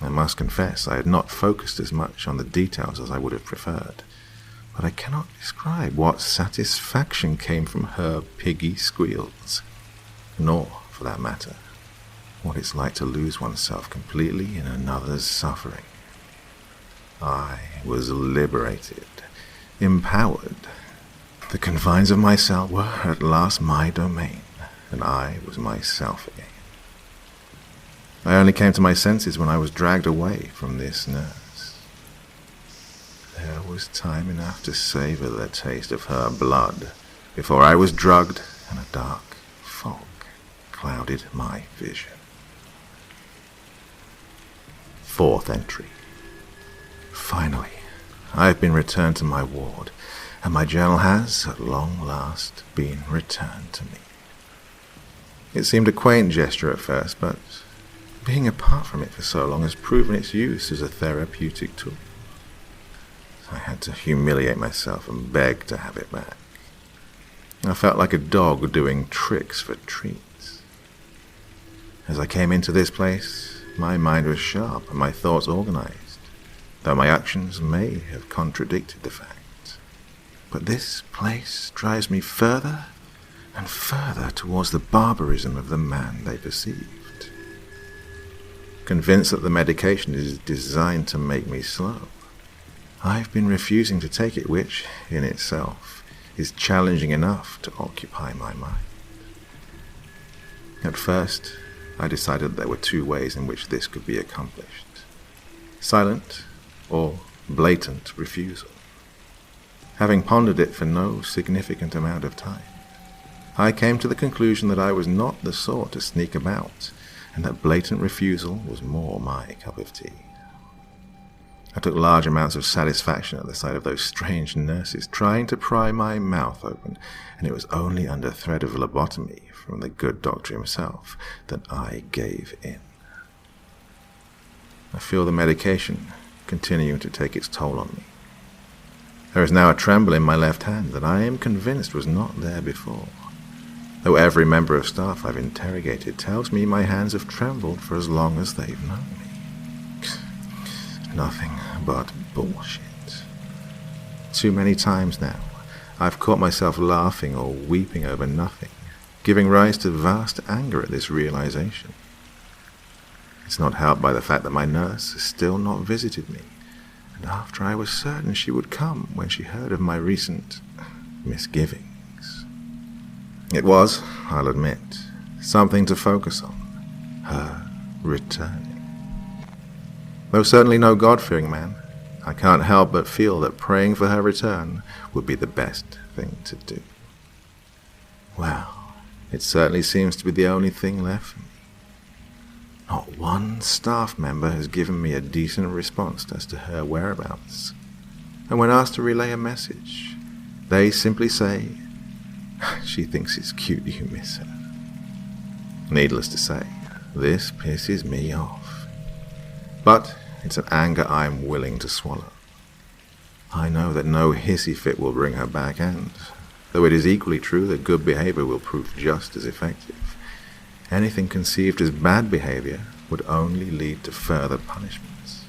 I must confess I had not focused as much on the details as I would have preferred, but I cannot describe what satisfaction came from her piggy squeals, nor, for that matter, what it's like to lose oneself completely in another's suffering. I was liberated, empowered. The confines of my cell were at last my domain, and I was myself again. I only came to my senses when I was dragged away from this nurse. There was time enough to savor the taste of her blood before I was drugged and a dark fog clouded my vision. Fourth entry. Finally, I have been returned to my ward, and my journal has, at long last, been returned to me. It seemed a quaint gesture at first, but being apart from it for so long has proven its use as a therapeutic tool. I had to humiliate myself and beg to have it back. I felt like a dog doing tricks for treats. As I came into this place, my mind was sharp and my thoughts organized, though my actions may have contradicted the fact. But this place drives me further and further towards the barbarism of the man they perceived. Convinced that the medication is designed to make me slow, I've been refusing to take it, which, in itself, is challenging enough to occupy my mind. At first, I decided there were two ways in which this could be accomplished: silent or blatant refusal. Having pondered it for no significant amount of time, I came to the conclusion that I was not the sort to sneak about, and that blatant refusal was more my cup of tea. I took large amounts of satisfaction at the sight of those strange nurses trying to pry my mouth open, and it was only under threat of lobotomy from the good doctor himself that I gave in. I feel the medication continuing to take its toll on me. There is now a tremble in my left hand that I am convinced was not there before, though every member of staff I've interrogated tells me my hands have trembled for as long as they've known me. Nothing but bullshit. Too many times now, I've caught myself laughing or weeping over nothing, giving rise to vast anger at this realization. It's not helped by the fact that my nurse has still not visited me, and after I was certain she would come when she heard of my recent misgivings. It was, I'll admit, something to focus on, her returning. Though certainly no God-fearing man, I can't help but feel that praying for her return would be the best thing to do. Well, it certainly seems to be the only thing left for me. Not one staff member has given me a decent response as to her whereabouts, and when asked to relay a message, they simply say, she thinks it's cute you miss her. Needless to say, this pisses me off. But it's an anger I'm willing to swallow. I know that no hissy fit will bring her back, and, though it is equally true that good behavior will prove just as effective, anything conceived as bad behavior would only lead to further punishments.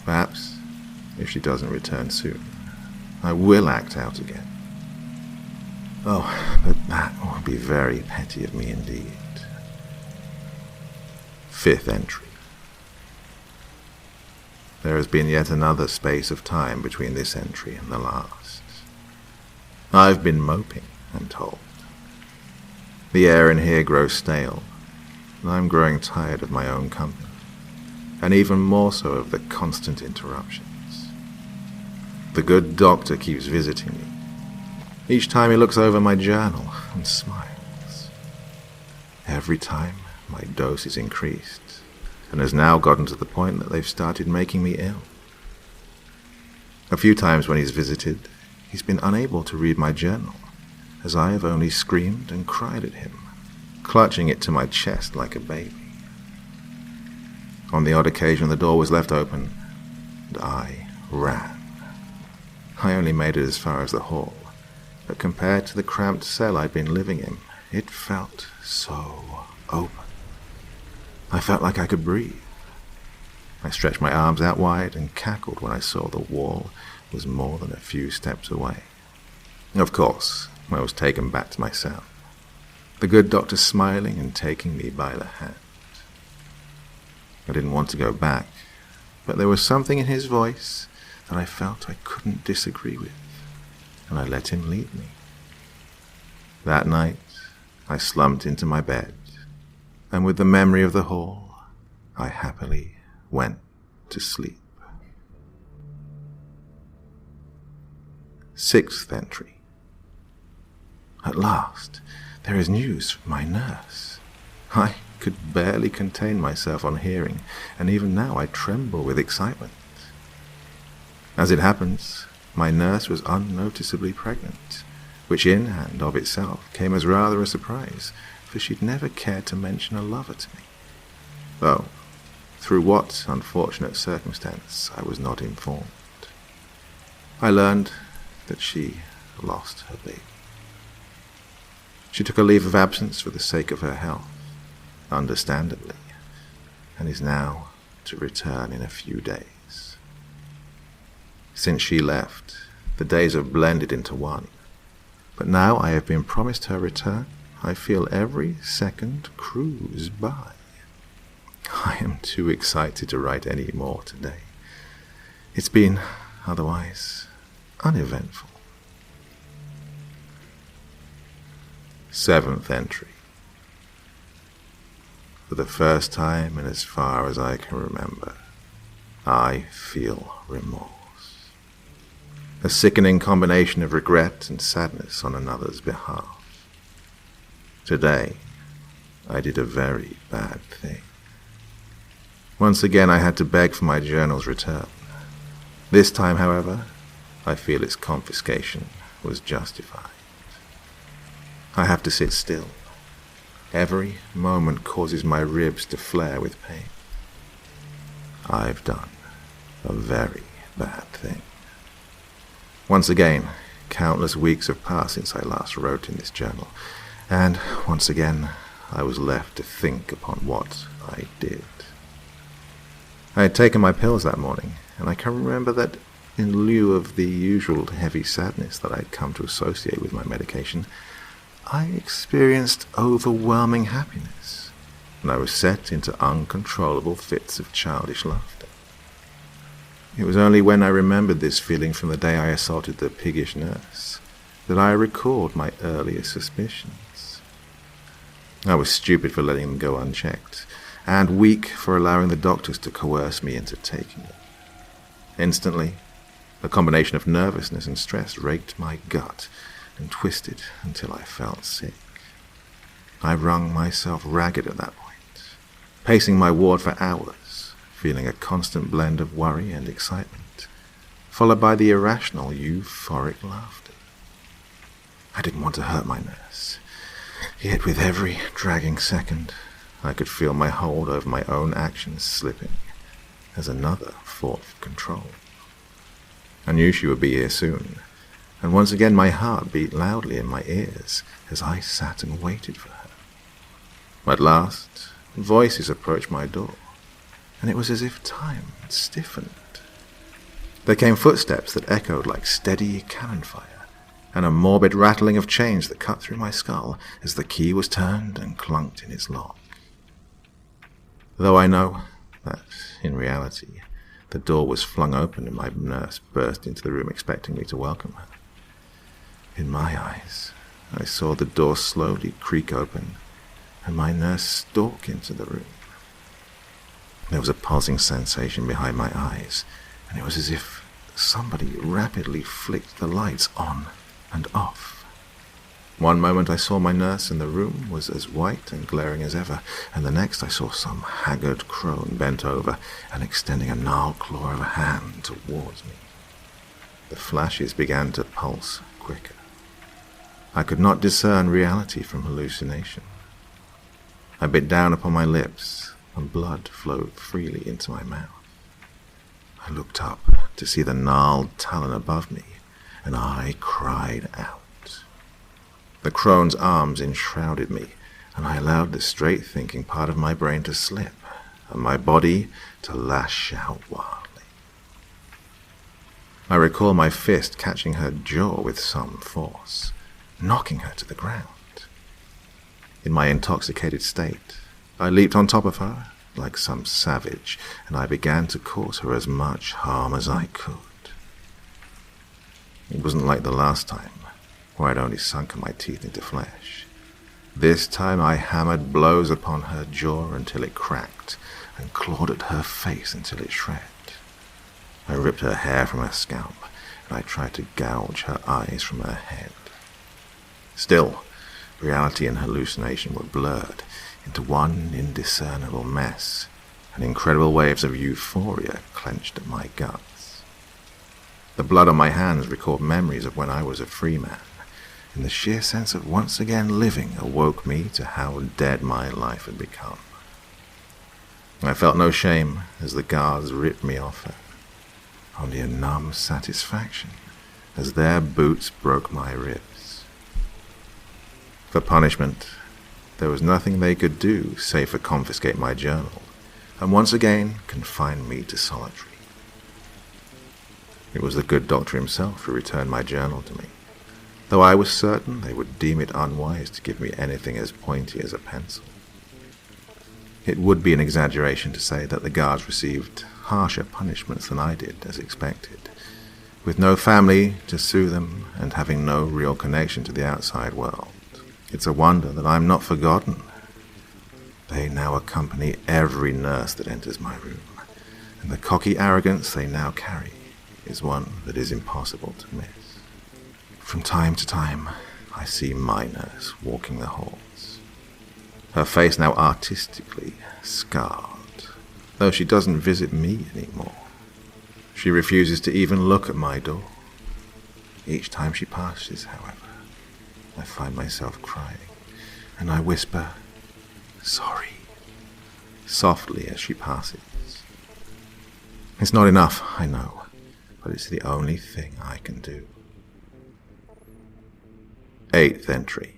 Perhaps, if she doesn't return soon, I will act out again. Oh, but that would be very petty of me indeed. 5th entry. There has been yet another space of time between this entry and the last. I've been moping, I'm told. The air in here grows stale, and I'm growing tired of my own company, and even more so of the constant interruptions. The good doctor keeps visiting me. Each time he looks over my journal and smiles. Every time my dose is increased, and has now gotten to the point that they've started making me ill. A few times when he's visited, he's been unable to read my journal, as I have only screamed and cried at him, clutching it to my chest like a baby. On the odd occasion the door was left open, and I ran. I only made it as far as the hall, but compared to the cramped cell I'd been living in, it felt so open. I felt like I could breathe. I stretched my arms out wide and cackled when I saw the wall was more than a few steps away. Of course, I was taken back to my cell, the good doctor smiling and taking me by the hand. I didn't want to go back, but there was something in his voice that I felt I couldn't disagree with, and I let him lead me. That night, I slumped into my bed, and with the memory of the hall, I happily went to sleep. 6th entry. At last, there is news from my nurse. I could barely contain myself on hearing, and even now I tremble with excitement. As it happens, my nurse was unnoticeably pregnant, which in and of itself came as rather a surprise, for she'd never cared to mention a lover to me, though through what unfortunate circumstance I was not informed. I learned that she lost her baby. She took a leave of absence for the sake of her health, understandably, and is now to return in a few days. Since she left, the days have blended into one, but now I have been promised her return, I feel every second cruise by. I am too excited to write any more today. It's been, otherwise, uneventful. 7th entry. For the first time and as far as I can remember, I feel remorse. A sickening combination of regret and sadness on another's behalf. Today, I did a very bad thing. Once again I had to beg for my journal's return. This time, however, I feel its confiscation was justified. I have to sit still. Every moment causes my ribs to flare with pain. I've done a very bad thing. Once again, countless weeks have passed since I last wrote in this journal, and once again I was left to think upon what I did. I had taken my pills that morning, and I can remember that in lieu of the usual heavy sadness that I had come to associate with my medication, I experienced overwhelming happiness, and I was set into uncontrollable fits of childish laughter. It was only when I remembered this feeling from the day I assaulted the piggish nurse that I recalled my earlier suspicions. I was stupid for letting them go unchecked, and weak for allowing the doctors to coerce me into taking them. Instantly, a combination of nervousness and stress raked my gut and twisted until I felt sick. I wrung myself ragged at that point, pacing my ward for hours, feeling a constant blend of worry and excitement, followed by the irrational, euphoric laughter. I didn't want to hurt my nurse, yet with every dragging second, I could feel my hold over my own actions slipping as another fought for control. I knew she would be here soon, and once again my heart beat loudly in my ears as I sat and waited for her. At last, voices approached my door, and it was as if time had stiffened. There came footsteps that echoed like steady cannon fire, and a morbid rattling of chains that cut through my skull as the key was turned and clunked in its lock. Though I know that, in reality, the door was flung open and my nurse burst into the room expecting me to welcome her. In my eyes, I saw the door slowly creak open and my nurse stalk into the room. There was a pulsing sensation behind my eyes, and it was as if somebody rapidly flicked the lights on and off. One moment I saw my nurse and the room was as white and glaring as ever, and the next I saw some haggard crone bent over and extending a gnarled claw of a hand towards me. The flashes began to pulse quicker. I could not discern reality from hallucination. I bit down upon my lips, and blood flowed freely into my mouth. I looked up to see the gnarled talon above me, and I cried out. The crone's arms enshrouded me, and I allowed the straight-thinking part of my brain to slip, and my body to lash out wildly. I recall my fist catching her jaw with some force, knocking her to the ground. In my intoxicated state, I leaped on top of her like some savage, and I began to cause her as much harm as I could. It wasn't like the last time, where I'd only sunken my teeth into flesh. This time I hammered blows upon her jaw until it cracked, and clawed at her face until it shred. I ripped her hair from her scalp, and I tried to gouge her eyes from her head. Still, reality and hallucination were blurred into one indiscernible mess, and incredible waves of euphoria clenched at my guts. The blood on my hands recalled memories of when I was a free man, and the sheer sense of once again living awoke me to how dead my life had become. I felt no shame as the guards ripped me off her, only a numb satisfaction as their boots broke my ribs. For punishment, there was nothing they could do save for confiscate my journal, and once again confine me to solitary. It was the good doctor himself who returned my journal to me, though I was certain they would deem it unwise to give me anything as pointy as a pencil. It would be an exaggeration to say that the guards received harsher punishments than I did, as expected, with no family to sue them and having no real connection to the outside world. It's a wonder that I'm not forgotten. They now accompany every nurse that enters my room, and the cocky arrogance they now carry is one that is impossible to miss. From time to time, I see my nurse walking the halls, her face now artistically scarred, though she doesn't visit me anymore. She refuses to even look at my door. Each time she passes, however, I find myself crying, and I whisper, "Sorry," softly as she passes. It's not enough, I know, but it's the only thing I can do. 8th entry.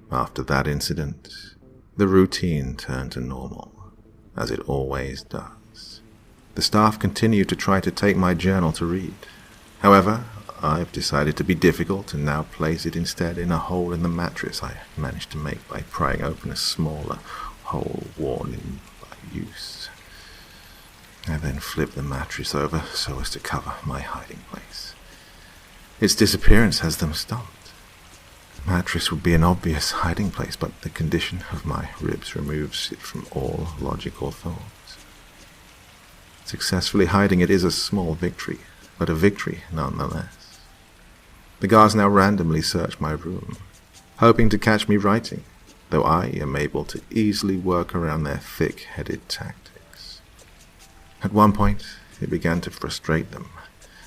After that incident, the routine turned to normal, as it always does. The staff continue to try to take my journal to read. However, I've decided to be difficult and now place it instead in a hole in the mattress I managed to make by prying open a smaller hole worn in by use. I then flip the mattress over so as to cover my hiding place. Its disappearance has them stumped. The mattress would be an obvious hiding place, but the condition of my ribs removes it from all logical thoughts. Successfully hiding it is a small victory, but a victory nonetheless. The guards now randomly search my room, hoping to catch me writing, though I am able to easily work around their thick-headed tactics. At one point, it began to frustrate them,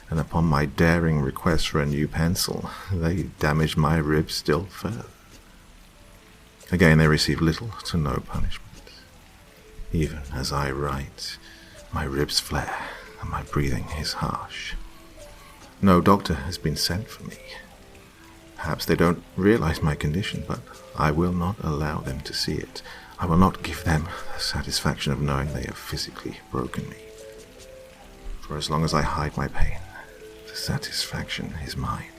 and upon my daring request for a new pencil, they damaged my ribs still further. Again, they receive little to no punishment. Even as I write, my ribs flare, and my breathing is harsh. No doctor has been sent for me. Perhaps they don't realize my condition, but I will not allow them to see it. I will not give them the satisfaction of knowing they have physically broken me. For as long as I hide my pain, the satisfaction is mine.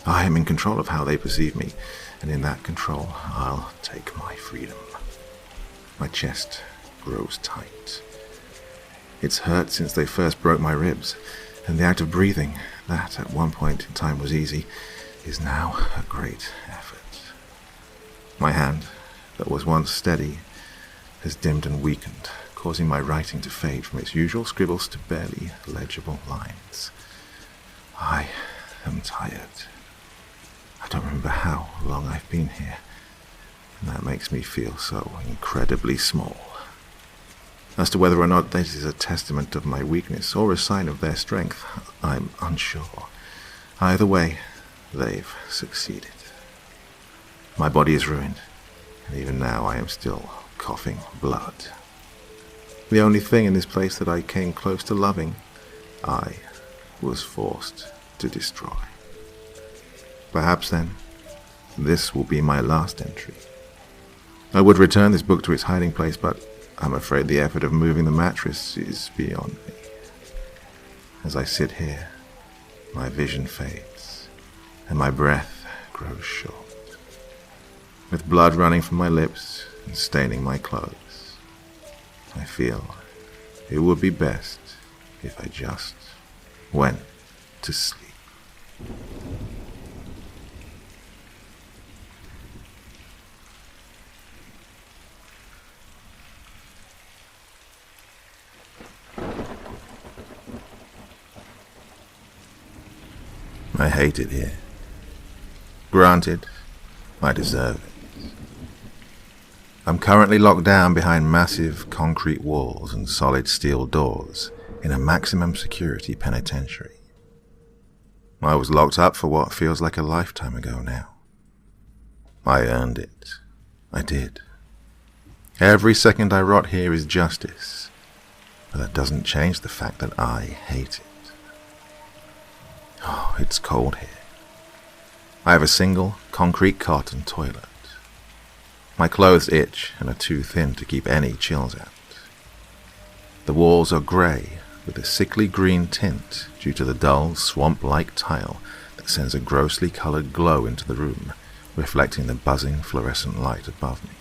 I am in control of how they perceive me, and in that control I'll take my freedom. My chest grows tight. It's hurt since they first broke my ribs, and the act of breathing, that at one point in time was easy, is now a great effort. My hand, that was once steady, has dimmed and weakened, causing my writing to fade from its usual scribbles to barely legible lines. I am tired. I don't remember how long I've been here, and that makes me feel so incredibly small. As to whether or not this is a testament of my weakness or a sign of their strength, I'm unsure. Either way, they've succeeded. My body is ruined, and even now I am still coughing blood. The only thing in this place that I came close to loving, I was forced to destroy. Perhaps then, this will be my last entry. I would return this book to its hiding place, but I'm afraid the effort of moving the mattress is beyond me. As I sit here, my vision fades, and my breath grows short. With blood running from my lips and staining my clothes, I feel it would be best if I just went to sleep. I hate it here. Granted, I deserve it. I'm currently locked down behind massive concrete walls and solid steel doors in a maximum security penitentiary. I was locked up for what feels like a lifetime ago now. I earned it. I did. Every second I rot here is justice, but that doesn't change the fact that I hate it. Oh, it's cold here. I have a single concrete cot and toilet. My clothes itch and are too thin to keep any chills out. The walls are grey with a sickly green tint due to the dull, swamp-like tile that sends a grossly coloured glow into the room, reflecting the buzzing fluorescent light above me.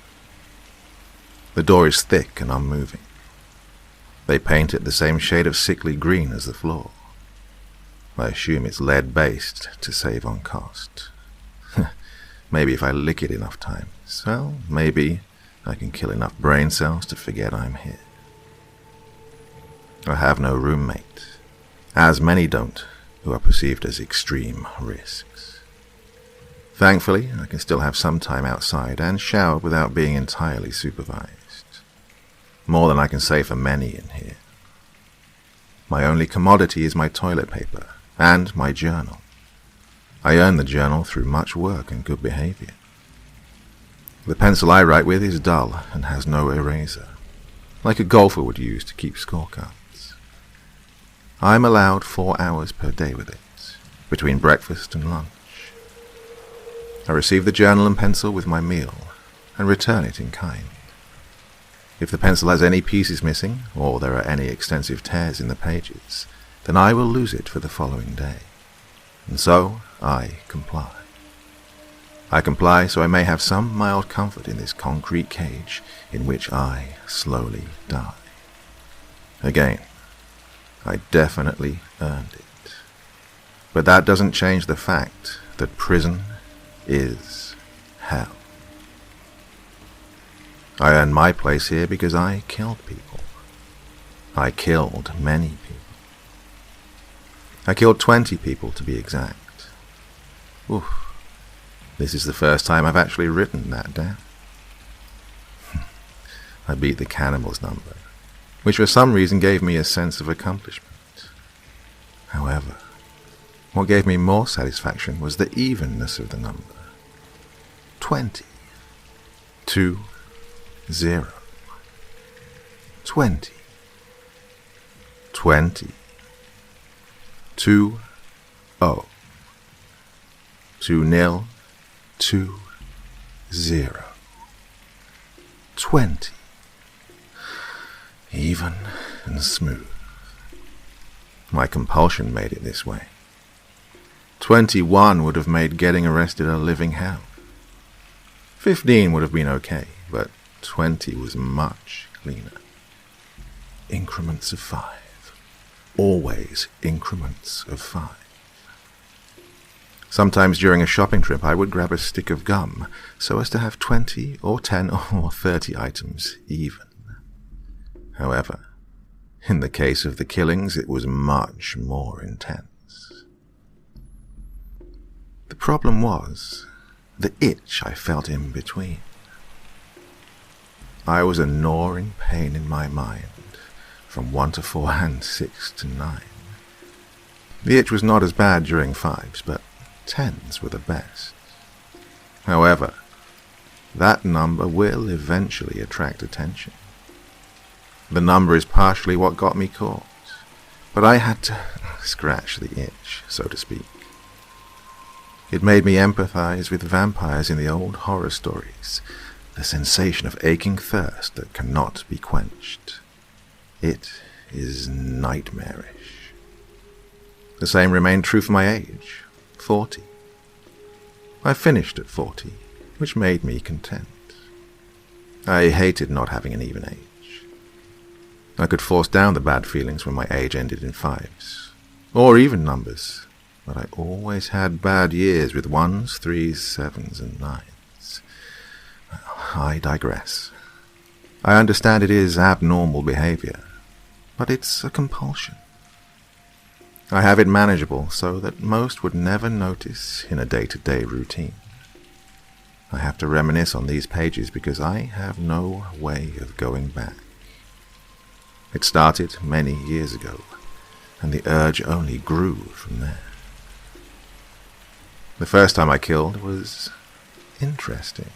The door is thick and unmoving. They paint it the same shade of sickly green as the floor. I assume it's lead-based to save on cost. Maybe if I lick it enough times, well, maybe I can kill enough brain cells to forget I'm here. I have no roommate, as many don't who are perceived as extreme risks. Thankfully, I can still have some time outside and shower without being entirely supervised. more than I can say for many in here. My only commodity is my toilet paper and my journal. I earn the journal through much work and good behavior. The pencil I write with is dull and has no eraser, like a golfer would use to keep scorecards. I'm allowed 4 hours per day with it, between breakfast and lunch. I receive the journal and pencil with my meal, and return it in kind. If the pencil has any pieces missing, or there are any extensive tears in the pages, then I will lose it for the following day. And so I comply. I comply so I may have some mild comfort in this concrete cage in which I slowly die. Again, I definitely earned it. But that doesn't change the fact that prison is hell. I earned my place here because I killed people. I killed many people. I killed 20 people to be exact. Oof. This is the first time I've actually written that down. I beat the cannibal's number, which for some reason gave me a sense of accomplishment. However, what gave me more satisfaction was the evenness of the number. 20. 2, 0. 20. 20. 2, 0. 2, 0. 2, 0. 20. Even and smooth. My compulsion made it this way. 21 would have made getting arrested a living hell. 15 would have been okay, but 20 was much cleaner. Increments of 5. Always increments of 5. Sometimes during a shopping trip I would grab a stick of gum so as to have 20 or 10 or 30 items even. However, in the case of the killings it was much more intense. The problem was the itch I felt in between. I was a gnawing pain in my mind from 1 to 4 and 6 to 9. The itch was not as bad during 5s, but 10s were the best. However, that number will eventually attract attention. The number is partially what got me caught, but I had to scratch the itch, so to speak. It made me empathize with vampires in the old horror stories, the sensation of aching thirst that cannot be quenched. It is nightmarish. The same remained true for my age, 40. I finished at 40, which made me content. I hated not having an even age. I could force down the bad feelings when my age ended in 5s, or even numbers, but I always had bad years with 1s, 3s, 7s, and 9s. I digress. I understand it is abnormal behavior, but it's a compulsion. I have it manageable so that most would never notice in a day-to-day routine. I have to reminisce on these pages because I have no way of going back. It started many years ago, and the urge only grew from there. The first time I killed was interesting.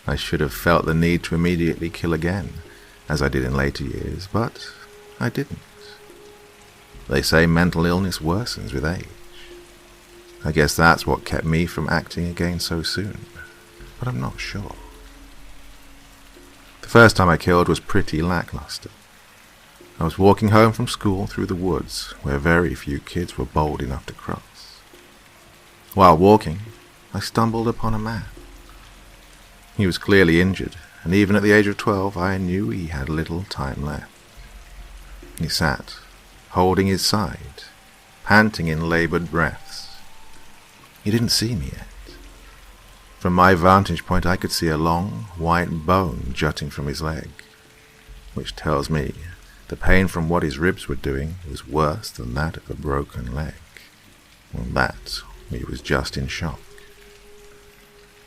I should have felt the need to immediately kill again, as I did in later years, but I didn't. They say mental illness worsens with age. I guess that's what kept me from acting again so soon, but I'm not sure. The first time I killed was pretty lackluster. I was walking home from school through the woods where very few kids were bold enough to cross. While walking, I stumbled upon a man. He was clearly injured, and even at the age of 12 I knew he had little time left. He sat, holding his side, panting in labored breaths. He didn't see me yet. From my vantage point I could see a long, white bone jutting from his leg, which tells me the pain from what his ribs were doing was worse than that of a broken leg. Well, that he was just in shock.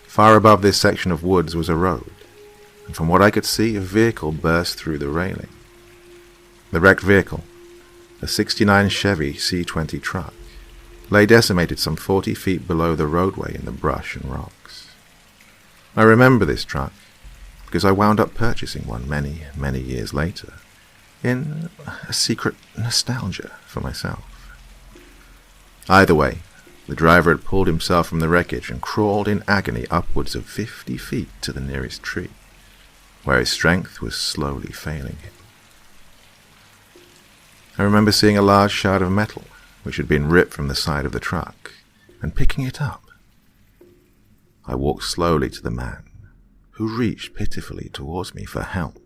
Far above this section of woods was a road, and from what I could see, a vehicle burst through the railing. The wrecked vehicle, a '69 Chevy C20 truck, lay decimated some 40 feet below the roadway in the brush and rocks. I remember this truck because I wound up purchasing one many, many years later in a secret nostalgia for myself. Either way, the driver had pulled himself from the wreckage and crawled in agony upwards of 50 feet to the nearest tree, where his strength was slowly failing him. I remember seeing a large shard of metal which had been ripped from the side of the truck, and picking it up. I walked slowly to the man, who reached pitifully towards me for help.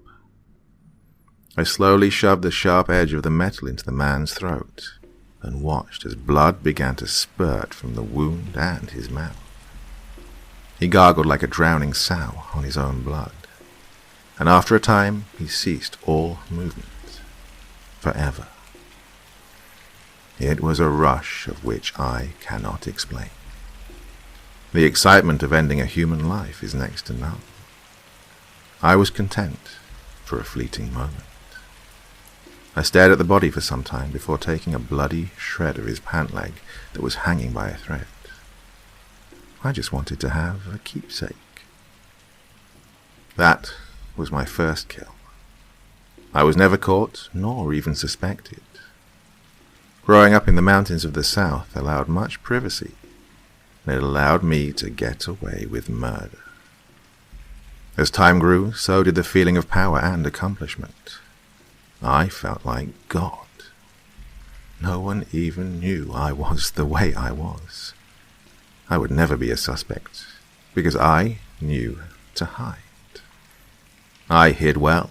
I slowly shoved the sharp edge of the metal into the man's throat, and watched as blood began to spurt from the wound and his mouth. He gargled like a drowning sow on his own blood, and after a time he ceased all movement, forever. It was a rush of which I cannot explain. The excitement of ending a human life is next to none. I was content for a fleeting moment. I stared at the body for some time before taking a bloody shred of his pant leg that was hanging by a thread. I just wanted to have a keepsake. That was my first kill. I was never caught, nor even suspected. Growing up in the mountains of the South allowed much privacy, and it allowed me to get away with murder. As time grew, so did the feeling of power and accomplishment. I felt like God. No one even knew I was the way I was. I would never be a suspect, because I knew to hide. I hid well,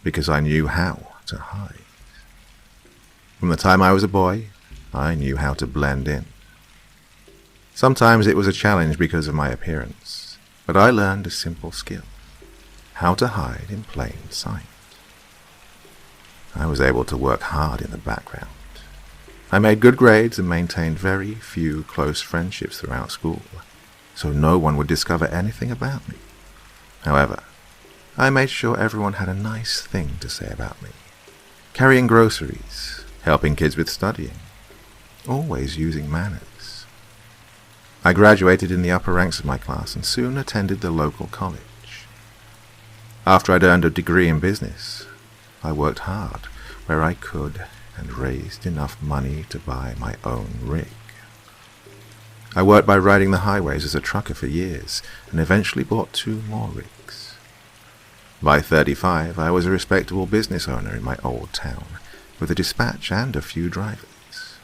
because I knew how to hide. From the time I was a boy, I knew how to blend in. Sometimes it was a challenge because of my appearance, but I learned a simple skill: how to hide in plain sight. I was able to work hard in the background. I made good grades and maintained very few close friendships throughout school, so no one would discover anything about me. However, I made sure everyone had a nice thing to say about me. Carrying groceries, helping kids with studying, always using manners. I graduated in the upper ranks of my class and soon attended the local college. After I'd earned a degree in business, I worked hard where I could and raised enough money to buy my own rig. I worked by riding the highways as a trucker for years and eventually bought 2 more rigs. By 35, I was a respectable business owner in my old town, with a dispatch and a few drivers.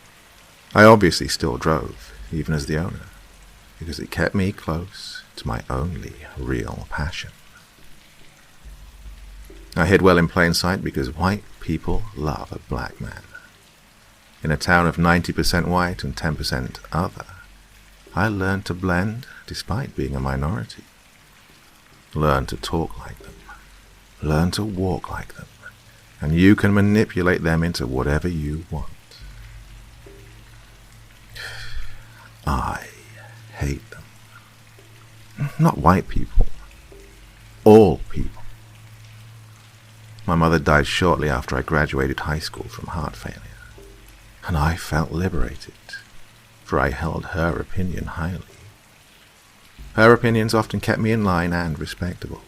I obviously still drove, even as the owner, because it kept me close to my only real passion. I hid well in plain sight because white people love a black man. In a town of 90% white and 10% other, I learned to blend despite being a minority. Learn to talk like them. Learn to walk like them. And you can manipulate them into whatever you want. I hate them. Not white people. All people. My mother died shortly after I graduated high school from heart failure, and I felt liberated, for I held her opinion highly. Her opinions often kept me in line and respectable.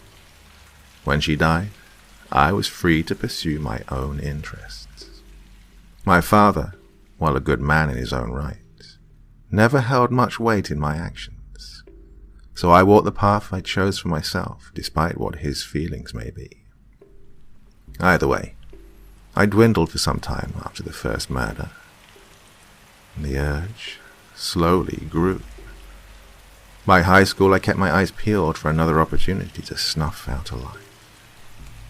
When she died, I was free to pursue my own interests. My father, while a good man in his own right, never held much weight in my actions, so I walked the path I chose for myself, despite what his feelings may be. Either way, I dwindled for some time after the first murder, and the urge slowly grew. By high school, I kept my eyes peeled for another opportunity to snuff out a life.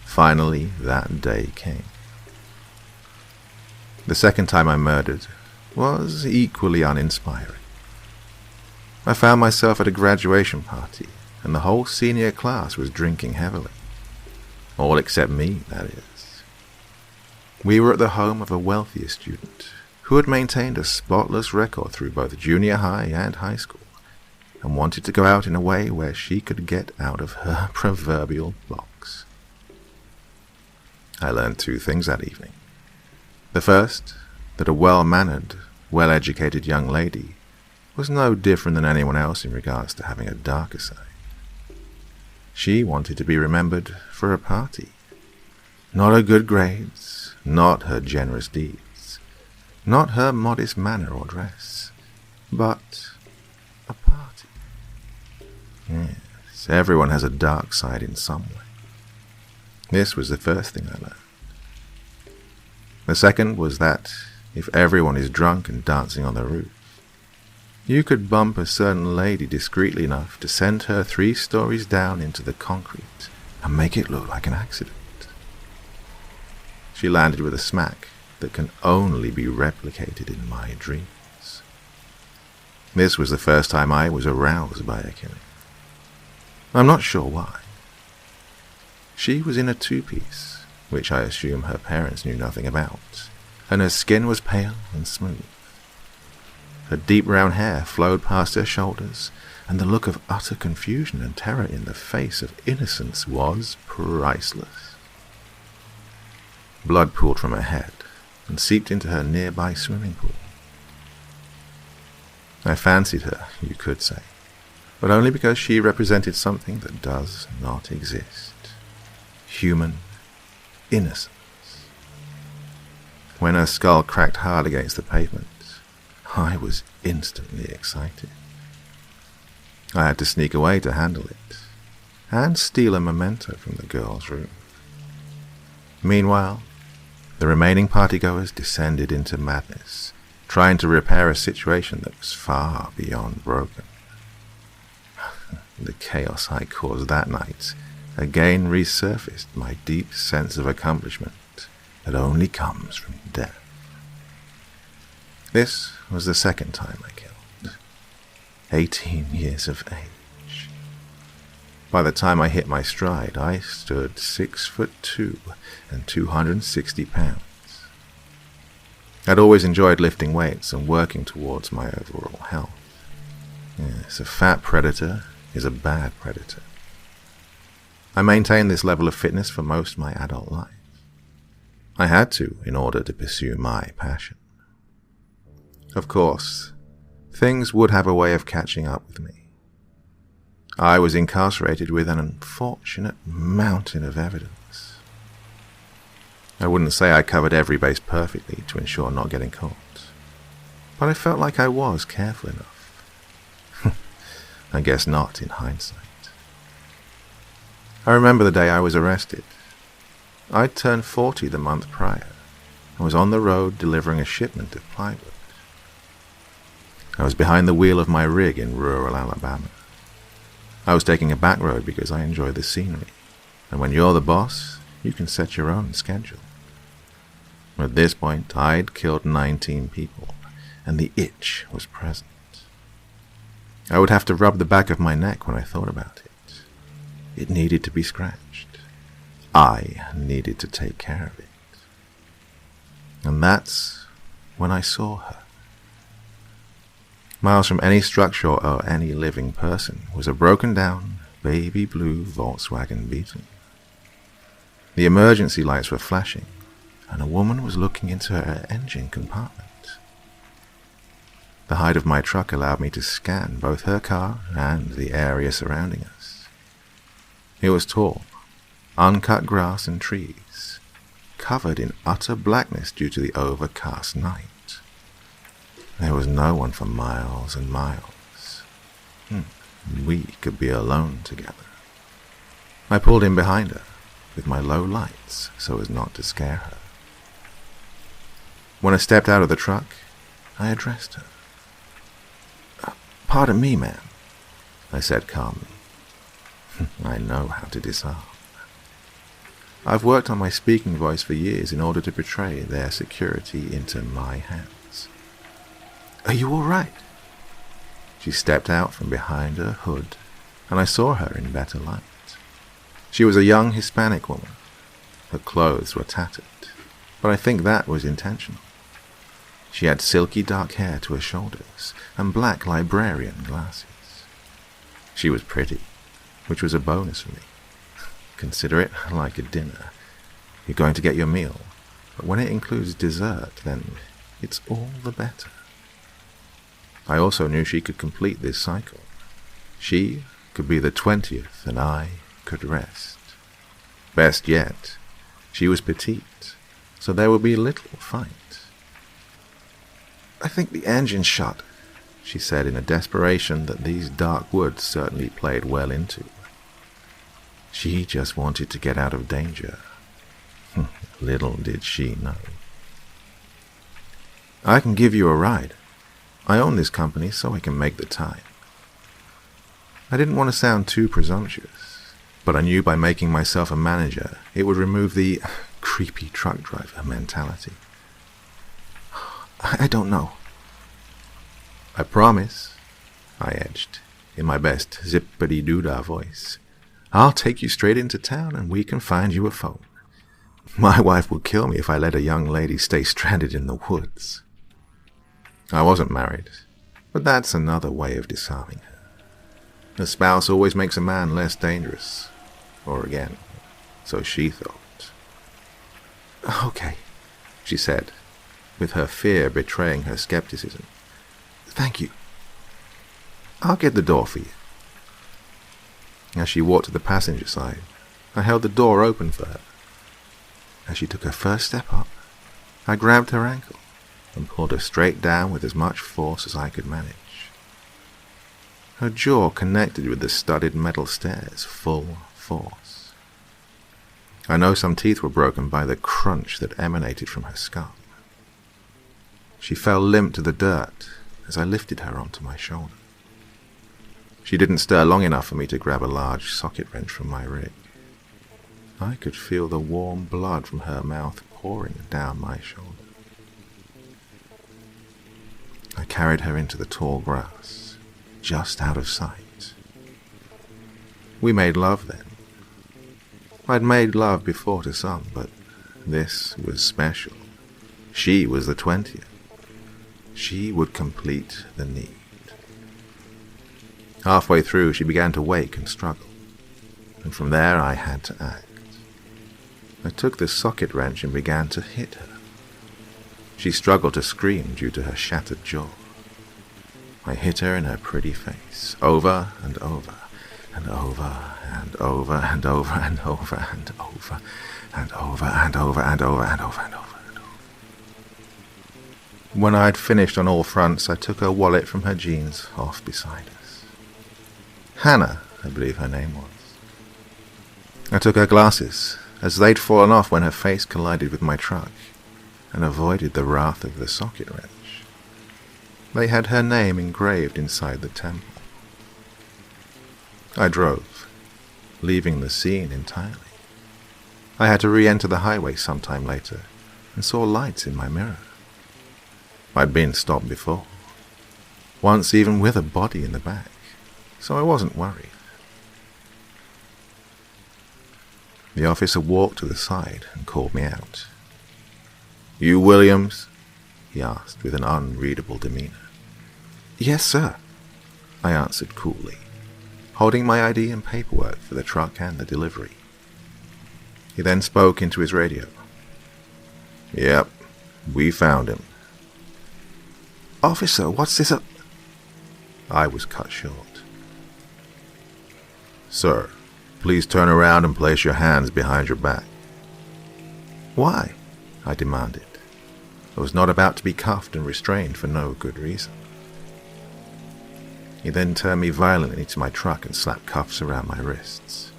Finally, that day came. The second time I murdered was equally uninspiring. I found myself at a graduation party, and the whole senior class was drinking heavily. All except me, that is. We were at the home of a wealthier student who had maintained a spotless record through both junior high and high school, and wanted to go out in a way where she could get out of her proverbial box. I learned 2 things that evening. The first, that a well-mannered, well-educated young lady was no different than anyone else in regards to having a darker side. She wanted to be remembered for her party. Not her good grades, not her generous deeds, not her modest manner or dress, but a party. Yes, everyone has a dark side in some way. This was the first thing I learned. The second was that if everyone is drunk and dancing on the roof, you could bump a certain lady discreetly enough to send her 3 stories down into the concrete and make it look like an accident. She landed with a smack that can only be replicated in my dreams. This was the first time I was aroused by a killing. I'm not sure why. She was in a 2-piece, which I assume her parents knew nothing about, and her skin was pale and smooth. Her deep brown hair flowed past her shoulders, and the look of utter confusion and terror in the face of innocence was priceless. Blood pooled from her head and seeped into her nearby swimming pool. I fancied her, you could say, but only because she represented something that does not exist. Human innocence. When her skull cracked hard against the pavement, I was instantly excited. I had to sneak away to handle it, and steal a memento from the girl's room. Meanwhile, the remaining partygoers descended into madness, trying to repair a situation that was far beyond broken. The chaos I caused that night again resurfaced my deep sense of accomplishment that only comes from death. This was the second time I killed. 18 years of age. By the time I hit my stride, I stood 6'2" and 260 pounds. I'd always enjoyed lifting weights and working towards my overall health. Yes, a fat predator is a bad predator. I maintained this level of fitness for most of my adult life. I had to in order to pursue my passion. Of course, things would have a way of catching up with me. I was incarcerated with an unfortunate mountain of evidence. I wouldn't say I covered every base perfectly to ensure not getting caught, but I felt like I was careful enough. I guess not in hindsight. I remember the day I was arrested. I'd turned 40 the month prior and was on the road delivering a shipment of plywood. I was behind the wheel of my rig in rural Alabama. I was taking a back road because I enjoy the scenery, and when you're the boss, you can set your own schedule. At this point, I'd killed 19 people, and the itch was present. I would have to rub the back of my neck when I thought about it. It needed to be scratched. I needed to take care of it. And that's when I saw her. Miles from any structure or any living person was a broken-down, baby blue Volkswagen Beetle. The emergency lights were flashing, and a woman was looking into her engine compartment. The height of my truck allowed me to scan both her car and the area surrounding us. It was tall, uncut grass and trees, covered in utter blackness due to the overcast night. There was no one for miles and miles. We could be alone together. I pulled in behind her with my low lights so as not to scare her. When I stepped out of the truck, I addressed her. "Pardon me, ma'am," I said calmly. I know how to disarm. I've worked on my speaking voice for years in order to portray their security into my hands. "Are you all right?" She stepped out from behind her hood, and I saw her in better light. She was a young Hispanic woman. Her clothes were tattered, but I think that was intentional. She had silky dark hair to her shoulders and black librarian glasses. She was pretty, which was a bonus for me. Consider it like a dinner. You're going to get your meal, but when it includes dessert, then it's all the better. I also knew she could complete this cycle. She could be the 20th, and I could rest. Best yet, she was petite, so there would be little fight. "I think the engine's shot," she said in a desperation that these dark woods certainly played well into. She just wanted to get out of danger. Little did she know. "I can give you a ride. I own this company, so I can make the time." I didn't want to sound too presumptuous, but I knew by making myself a manager, it would remove the creepy truck driver mentality. "I don't know." "I promise," I edged, in my best zippity-doo-dah voice. "I'll take you straight into town and we can find you a phone. My wife will kill me if I let a young lady stay stranded in the woods." I wasn't married, but that's another way of disarming her. A spouse always makes a man less dangerous. Or again, so she thought. "Okay," she said, with her fear betraying her skepticism. "Thank you. I'll get the door for you." As she walked to the passenger side, I held the door open for her. As she took her first step up, I grabbed her ankle and pulled her straight down with as much force as I could manage. Her jaw connected with the studded metal stairs, full force. I know some teeth were broken by the crunch that emanated from her skull. She fell limp to the dirt as I lifted her onto my shoulder. She didn't stir long enough for me to grab a large socket wrench from my rig. I could feel the warm blood from her mouth pouring down my shoulder. I carried her into the tall grass, just out of sight. We made love then. I'd made love before to some, but this was special. She was the 20th. She would complete the need. Halfway through, she began to wake and struggle, and from there I had to act. I took the socket wrench and began to hit her. She struggled to scream due to her shattered jaw. I hit her in her pretty face, over and over, and over, and over, and over, and over, and over, and over, and over, and over, and over, and over. When I'd finished on all fronts, I took her wallet from her jeans off beside us. Hannah, I believe her name was. I took her glasses, as they'd fallen off when her face collided with my truck, and avoided the wrath of the socket wrench. They had her name engraved inside the temple. I drove, leaving the scene entirely. I had to re-enter the highway sometime later, and saw lights in my mirror. I'd been stopped before, once even with a body in the back, so I wasn't worried. The officer walked to the side and called me out. "You Williams?" he asked with an unreadable demeanor. "Yes, sir," I answered coolly, holding my ID and paperwork for the truck and the delivery. He then spoke into his radio. "Yep, we found him." "Officer, what's this up?" I was cut short. "Sir, please turn around and place your hands behind your back." "Why?" I demanded. I was not about to be cuffed and restrained for no good reason. He then turned me violently to my truck and slapped cuffs around my wrists.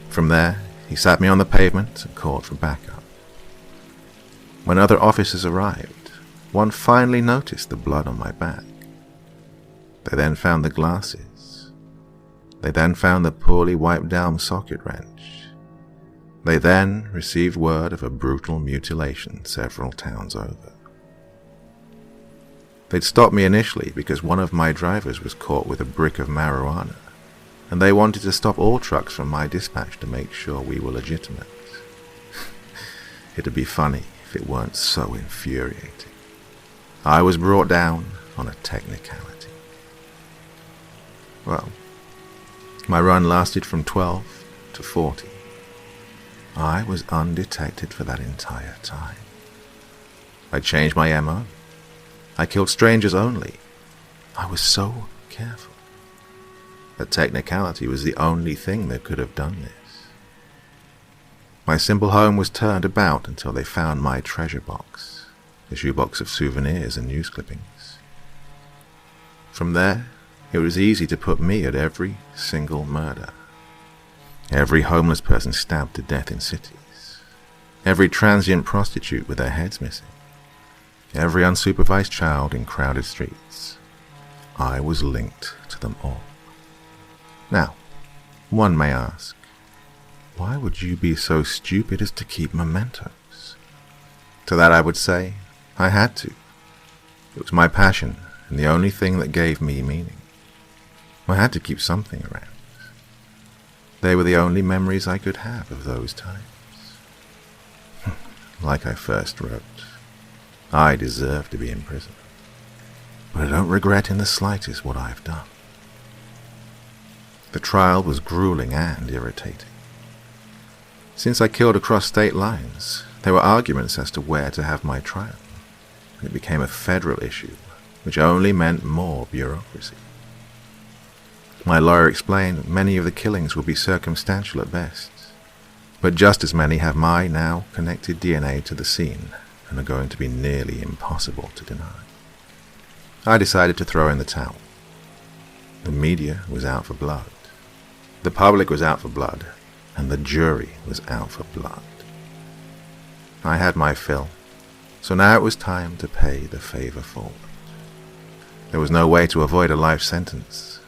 From there, he sat me on the pavement and called for backup. When other officers arrived, one finally noticed the blood on my back. They then found the glasses. They then found the poorly wiped down socket wrench. They then received word of a brutal mutilation several towns over. They'd stopped me initially because one of my drivers was caught with a brick of marijuana, and they wanted to stop all trucks from my dispatch to make sure we were legitimate. It'd be funny if it weren't so infuriating. I was brought down on a technicality. Well, My run lasted from 12 to 40. I was undetected for that entire time. I changed my MO. I killed strangers only. I was so careful. A technicality was the only thing that could have done this. My simple home was turned about until they found my treasure box, a shoebox of souvenirs and news clippings. From there, it was easy to put me at every single murder. Every homeless person stabbed to death in cities. Every transient prostitute with their heads missing. Every unsupervised child in crowded streets. I was linked to them all. Now, one may ask, why would you be so stupid as to keep mementos? To that I would say, I had to. It was my passion and the only thing that gave me meaning. I had to keep something around. They were the only memories I could have of those times. Like I first wrote, I deserve to be in prison, but I don't regret in the slightest what I've done. The trial was grueling and irritating. Since I killed across state lines, there were arguments as to where to have my trial. It became a federal issue, which only meant more bureaucracy. My lawyer explained many of the killings will be circumstantial at best, but just as many have my now connected DNA to the scene and are going to be nearly impossible to deny. I decided to throw in the towel. The media was out for blood. The public was out for blood, and the jury was out for blood. I had my fill, so now it was time to pay the favor forward. There was no way to avoid a life sentence,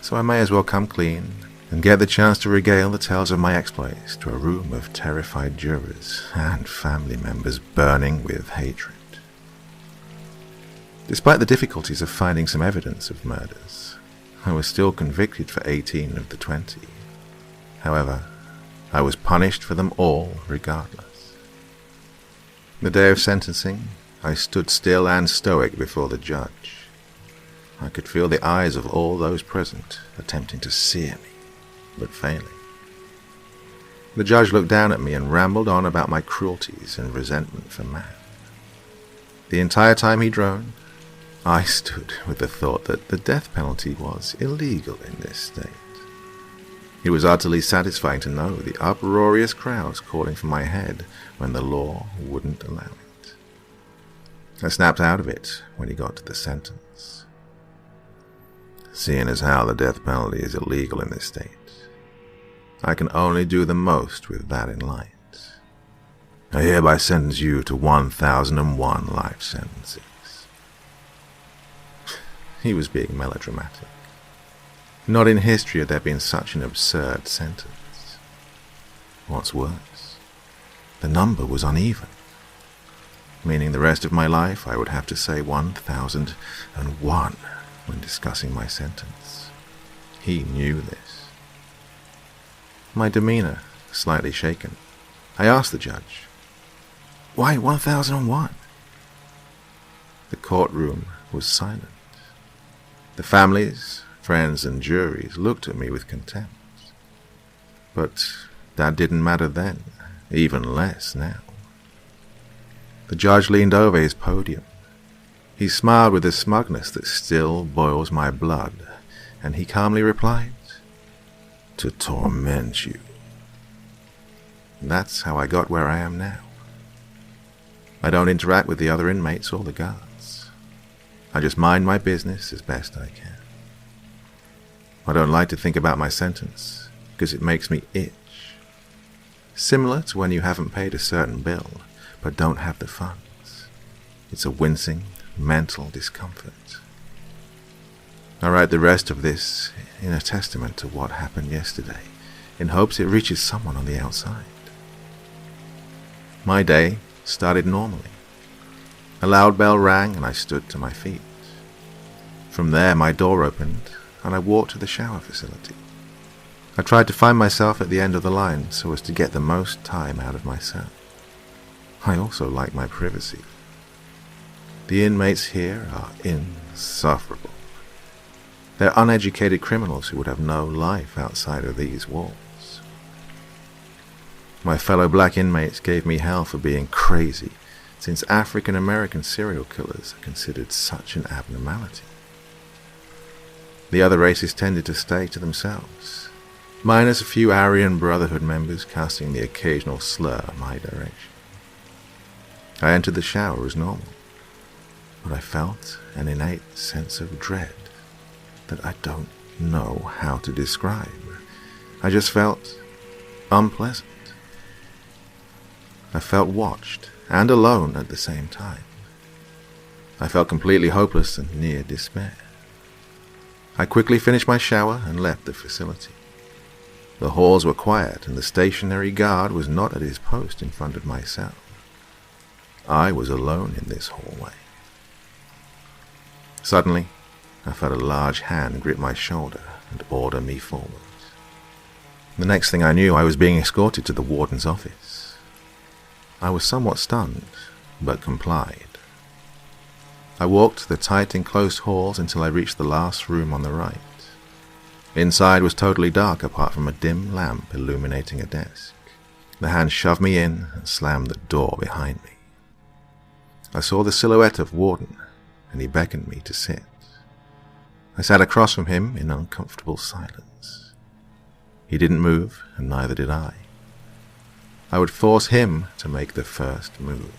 so I may as well come clean and get the chance to regale the tales of my exploits to a room of terrified jurors and family members burning with hatred. Despite the difficulties of finding some evidence of murders, I was still convicted for 18 of the 20. However, I was punished for them all regardless. The day of sentencing, I stood still and stoic before the judge. I could feel the eyes of all those present attempting to sear me, but failing. The judge looked down at me and rambled on about my cruelties and resentment for man. The entire time he droned, I stood with the thought that the death penalty was illegal in this state. It was utterly satisfying to know the uproarious crowds calling for my head when the law wouldn't allow it. I snapped out of it when he got to the sentence. Seeing as how the death penalty is illegal in this state, I can only do the most with that in light. I hereby sentence you to 1001 life sentences. He was being melodramatic. Not in history had there been such an absurd sentence. What's worse, the number was uneven, meaning the rest of my life I would have to say 1001 when discussing my sentence. He knew this. My demeanor slightly shaken, I asked the judge, "Why 1001? The courtroom was silent. The families, friends, and juries looked at me with contempt. But that didn't matter then, even less now. The judge leaned over his podium. He smiled with a smugness that still boils my blood, and he calmly replied, "To torment you." And that's how I got where I am now. I don't interact with the other inmates or the guards. I just mind my business as best I can. I don't like to think about my sentence because it makes me itch. Similar to when you haven't paid a certain bill but don't have the funds. It's a wincing mental discomfort. I write the rest of this in a testament to what happened yesterday, in hopes it reaches someone on the outside. My day started normally. A loud bell rang and I stood to my feet. From there my door opened and I walked to the shower facility. I tried to find myself at the end of the line so as to get the most time out of my cell. I also like my privacy. The inmates here are insufferable. They're uneducated criminals who would have no life outside of these walls. My fellow black inmates gave me hell for being crazy, since African American serial killers are considered such an abnormality. The other races tended to stay to themselves, minus a few Aryan Brotherhood members casting the occasional slur my direction. I entered the shower as normal, but I felt an innate sense of dread that I don't know how to describe. I just felt unpleasant. I felt watched and alone at the same time. I felt completely hopeless and near despair. I quickly finished my shower and left the facility. The halls were quiet and the stationary guard was not at his post in front of my cell. I was alone in this hallway. Suddenly, I felt a large hand grip my shoulder and order me forward. The next thing I knew, I was being escorted to the warden's office. I was somewhat stunned, but complied. I walked the tight enclosed halls until I reached the last room on the right. Inside was totally dark apart from a dim lamp illuminating a desk. The hand shoved me in and slammed the door behind me. I saw the silhouette of Warden, and he beckoned me to sit. I sat across from him in uncomfortable silence. He didn't move, and neither did I. I would force him to make the first move.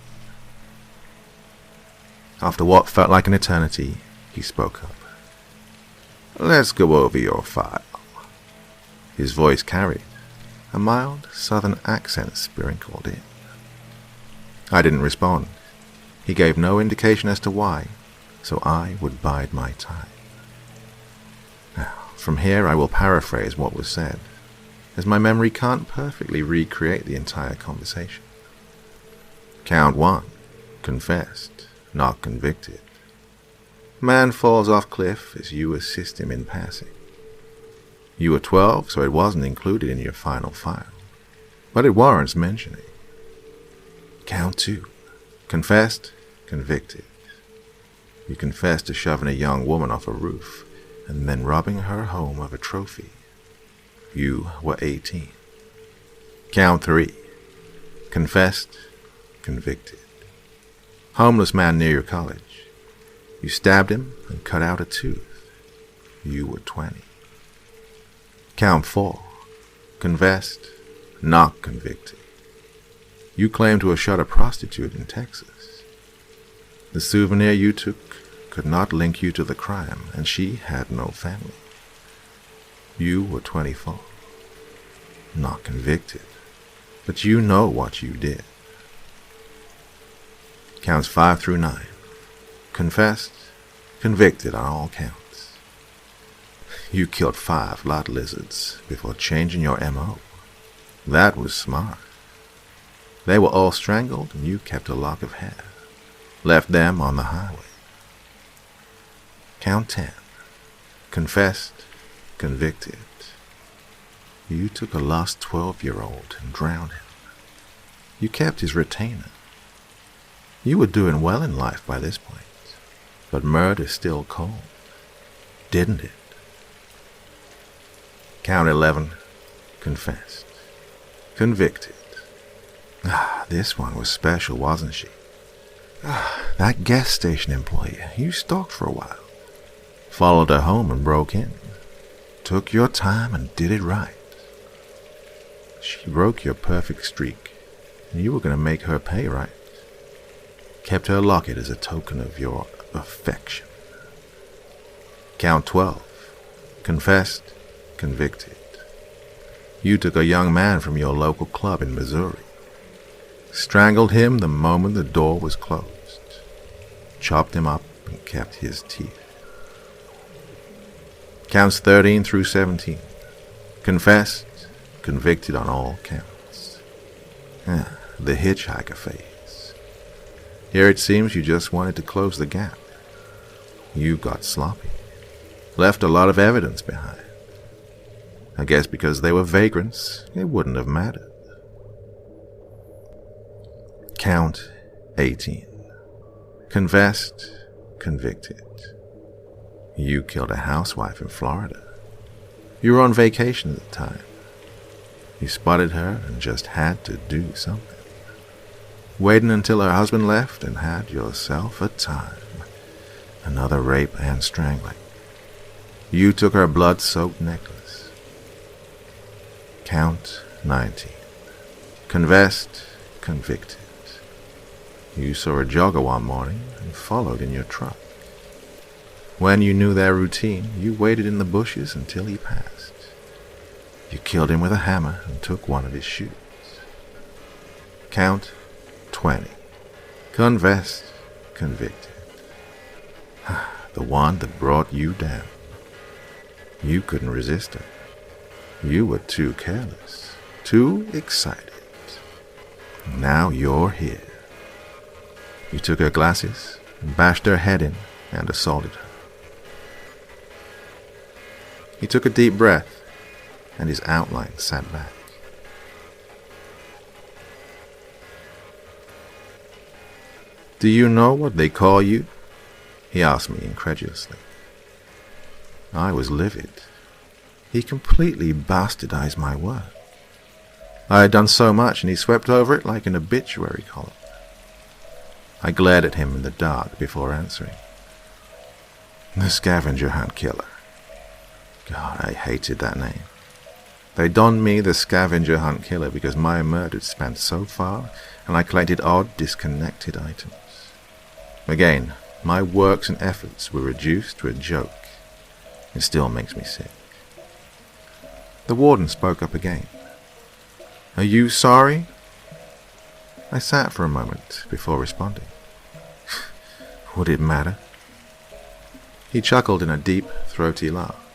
After what felt like an eternity, he spoke up. "Let's go over your file." His voice carried, a mild southern accent sprinkled in. I didn't respond. He gave no indication as to why, so I would bide my time. Now, from here I will paraphrase what was said, as my memory can't perfectly recreate the entire conversation. Count 1, confessed, not convicted. Man falls off cliff as you assist him in passing. You were 12, so it wasn't included in your final file, but it warrants mentioning. Count 2, confessed, convicted. You confessed to shoving a young woman off a roof and then robbing her home of a trophy. You were 18. Count 3, confessed, convicted. Homeless man near your college. You stabbed him and cut out a tooth. You were 20. Count 4, confessed, not convicted. You claimed to have shot a prostitute in Texas. The souvenir you took could not link you to the crime, and she had no family. You were 24. Not convicted, but you know what you did. Counts 5 through 9. Confessed, convicted on all counts. You killed 5 lot lizards before changing your MO. That was smart. They were all strangled and you kept a lock of hair. Left them on the highway. Count 10. Confessed, convicted. You took a lost 12-year-old and drowned him. You kept his retainer. You were doing well in life by this point, but murder still cold, didn't it? Count 11. Confessed, convicted. This one was special, wasn't she? That gas station employee you stalked for a while. Followed her home and broke in. Took your time and did it right. She broke your perfect streak, and you were going to make her pay right. Kept her locket as a token of your affection. Count 12. Confessed, convicted. You took a young man from your local club in Missouri. Strangled him the moment the door was closed. Chopped him up and kept his teeth. Counts 13 through 17. Confessed, convicted on all counts. The hitchhiker phase. Here it seems you just wanted to close the gap. You got sloppy. Left a lot of evidence behind. I guess because they were vagrants, it wouldn't have mattered. Count 18. Confessed, convicted. You killed a housewife in Florida. You were on vacation at the time. You spotted her and just had to do something. Waiting until her husband left and had yourself a time. Another rape and strangling. You took her blood-soaked necklace. Count 19. Confessed, convicted. You saw a jogger one morning and followed in your truck. When you knew their routine, you waited in the bushes until he passed. You killed him with a hammer and took one of his shoes. Count 20. Confessed, convicted. The one that brought you down. You couldn't resist her. You were too careless, too excited. Now you're here. You took her glasses, bashed her head in, and assaulted her. He took a deep breath, and his outline sat back. Do you know what they call you? He asked me incredulously. I was livid. He completely bastardized my work. I had done so much, and he swept over it like an obituary column. I glared at him in the dark before answering. The scavenger hunt killer. God, I hated that name. They donned me the scavenger hunt killer because my murders spanned so far, and I collected odd, disconnected items. Again, my works and efforts were reduced to a joke. It still makes me sick. The warden spoke up again. Are you sorry? I sat for a moment before responding. Would it matter? He chuckled in a deep, throaty laugh.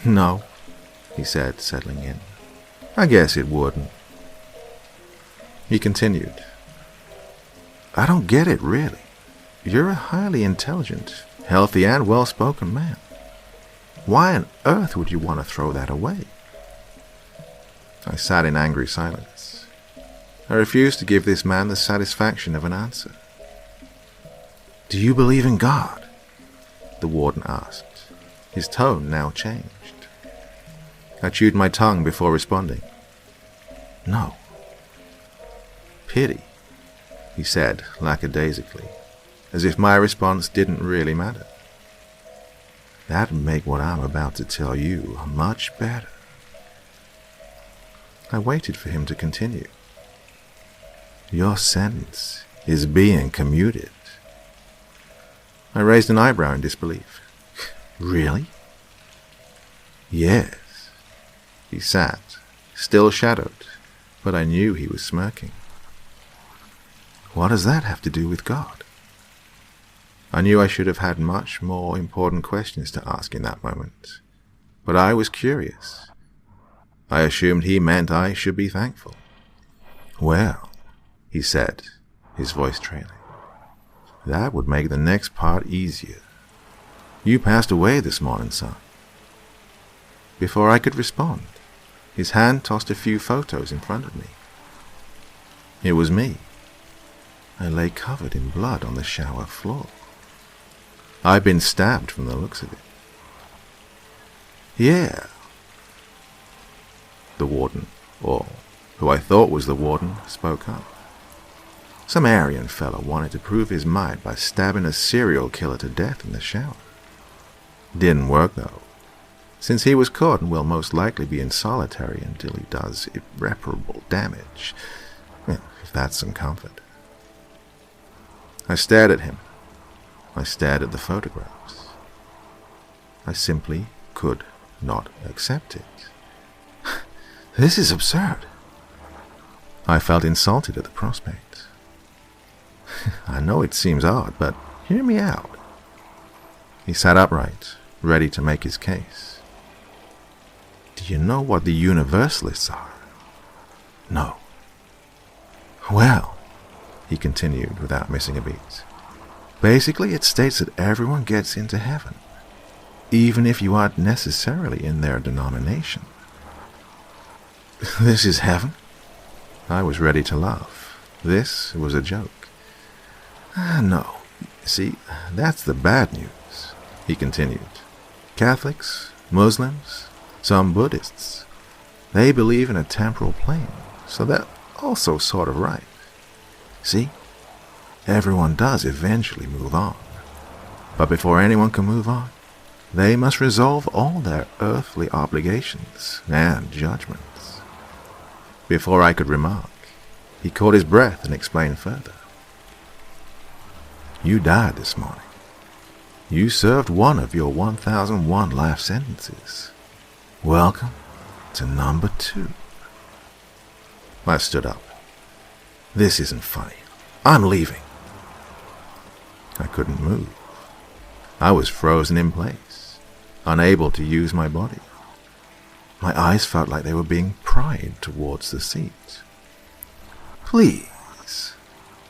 No, he said, settling in. I guess it wouldn't. He continued. I don't get it, really. You're a highly intelligent, healthy, and well-spoken man. Why on earth would you want to throw that away? I sat in angry silence. I refused to give this man the satisfaction of an answer. Do you believe in God? The warden asked. His tone now changed. I chewed my tongue before responding. No. Pity, he said lackadaisically, as if my response didn't really matter. That'd make what I'm about to tell you much better. I waited for him to continue. Your sentence is being commuted. I raised an eyebrow in disbelief. Really? Yes. He sat, still shadowed, but I knew he was smirking. What does that have to do with God? I knew I should have had much more important questions to ask in that moment, but I was curious. I assumed he meant I should be thankful. Well, he said, his voice trailing, that would make the next part easier. You passed away this morning, son. Before I could respond, his hand tossed a few photos in front of me. It was me. I lay covered in blood on the shower floor. I'd been stabbed from the looks of it. Yeah. The warden, or who I thought was the warden, spoke up. Some Aryan fellow wanted to prove his might by stabbing a serial killer to death in the shower. Didn't work, though, since he was caught and will most likely be in solitary until he does irreparable damage. Well, if that's some comfort. I stared at him. I stared at the photographs. I simply could not accept it. This is absurd. I felt insulted at the prospect. I know it seems odd, but hear me out. He sat upright, ready to make his case. Do you know what the Universalists are? No. Well, he continued without missing a beat. Basically, it states that everyone gets into heaven, even if you aren't necessarily in their denomination. This is heaven? I was ready to laugh. This was a joke. No. See, that's the bad news. he continued. Catholics, Muslims, some Buddhists, they believe in a temporal plane, so they're also sort of right. See? Everyone does eventually move on. But before anyone can move on, they must resolve all their earthly obligations and judgments. Before I could remark, he caught his breath and explained further. You died this morning. You served one of your 1001 life sentences. Welcome to number 2. I stood up. This isn't funny. I'm leaving. I couldn't move. I was frozen in place, unable to use my body. My eyes felt like they were being pried towards the seat. Please,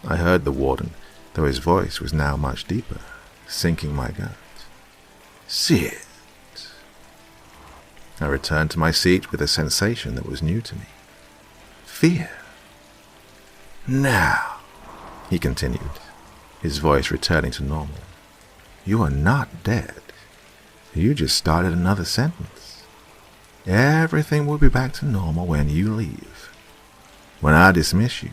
I heard the warden, though his voice was now much deeper, sinking my gut. Sit. I returned to my seat with a sensation that was new to me. Fear. Now, he continued, his voice returning to normal. You are not dead. You just started another sentence. Everything will be back to normal when you leave. When I dismiss you,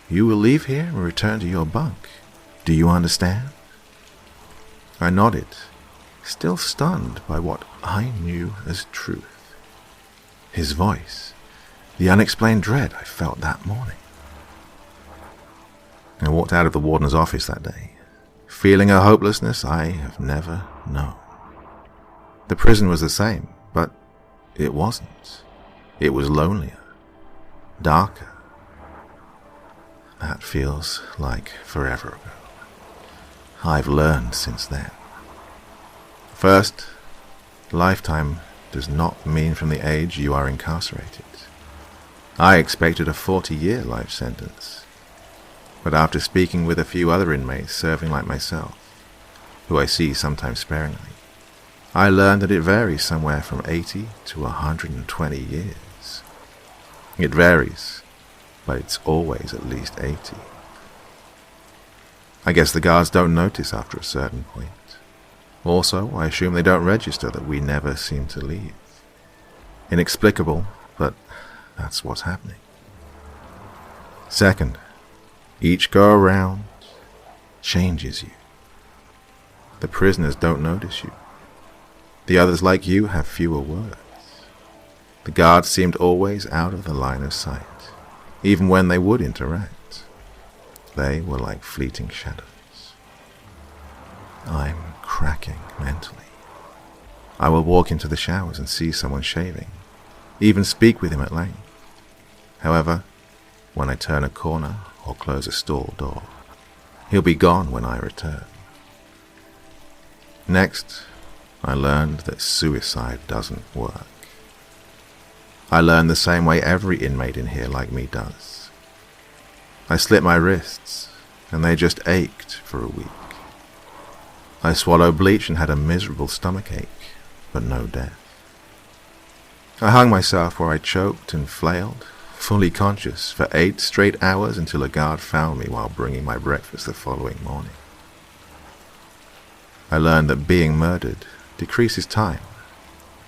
you will leave here and return to your bunk. Do you understand? I nodded, still stunned by what I knew as truth. His voice, the unexplained dread I felt that morning. I walked out of the warden's office that day, feeling a hopelessness I have never known. The prison was the same, but it wasn't. It was lonelier, darker. That feels like forever ago. I've learned since then. First, lifetime does not mean from the age you are incarcerated. I expected a 40-year life sentence. But after speaking with a few other inmates serving like myself, who I see sometimes sparingly, I learned that it varies somewhere from 80 to 120 years. It varies, but it's always at least 80. I guess the guards don't notice after a certain point. Also, I assume they don't register that we never seem to leave. Inexplicable, but that's what's happening. Second, each go-around changes you. The prisoners don't notice you. The others like you have fewer words. The guards seemed always out of the line of sight, even when they would interact. They were like fleeting shadows. I'm cracking mentally. I will walk into the showers and see someone shaving, even speak with him at length. However, when I turn a corner or close a stall door, he'll be gone when I return. Next, I learned that suicide doesn't work. I learned the same way every inmate in here like me does. I slit my wrists, and they just ached for a week. I swallowed bleach and had a miserable stomachache, but no death. I hung myself where I choked and flailed, fully conscious, for 8 straight hours until a guard found me while bringing my breakfast the following morning. I learned that being murdered decreases time,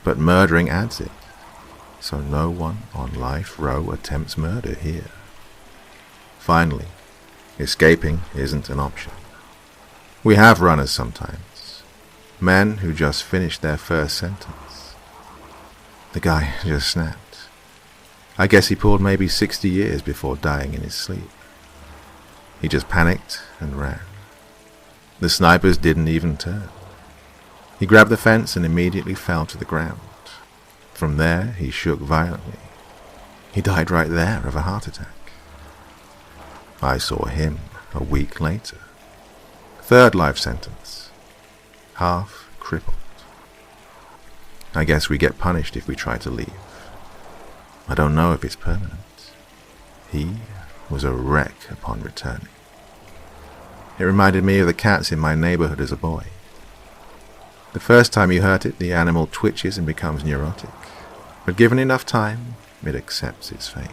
but murdering adds it, so no one on life row attempts murder here. Finally, escaping isn't an option. We have runners sometimes, men who just finished their first sentence. The guy just snapped. I guess he pulled maybe 60 years before dying in his sleep. He just panicked and ran. The snipers didn't even turn. He grabbed the fence and immediately fell to the ground. From there, he shook violently. He died right there of a heart attack. I saw him a week later. 3rd life sentence. Half crippled. I guess we get punished if we try to leave. I don't know if it's permanent. He was a wreck upon returning. It reminded me of the cats in my neighborhood as a boy. The first time you hurt it, the animal twitches and becomes neurotic. But given enough time, it accepts its fate.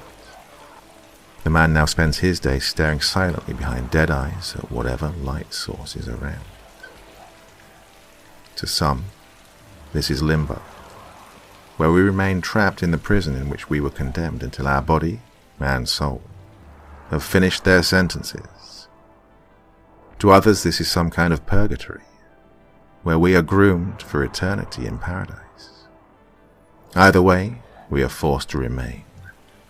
The man now spends his day staring silently behind dead eyes at whatever light source is around. To some, this is limbo, where we remain trapped in the prison in which we were condemned until our body and soul have finished their sentences. To others, this is some kind of purgatory, where we are groomed for eternity in paradise. Either way, we are forced to remain,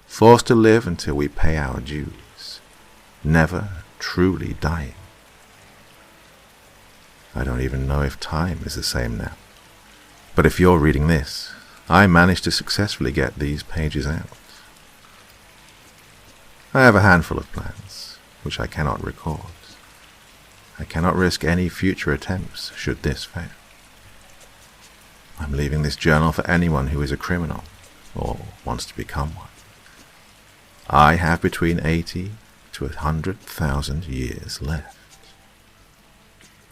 forced to live until we pay our dues, never truly dying. I don't even know if time is the same now. But if you're reading this, I managed to successfully get these pages out. I have a handful of plans, which I cannot record. I cannot risk any future attempts should this fail. I'm leaving this journal for anyone who is a criminal or wants to become one. I have between 80 to 100,000 years left.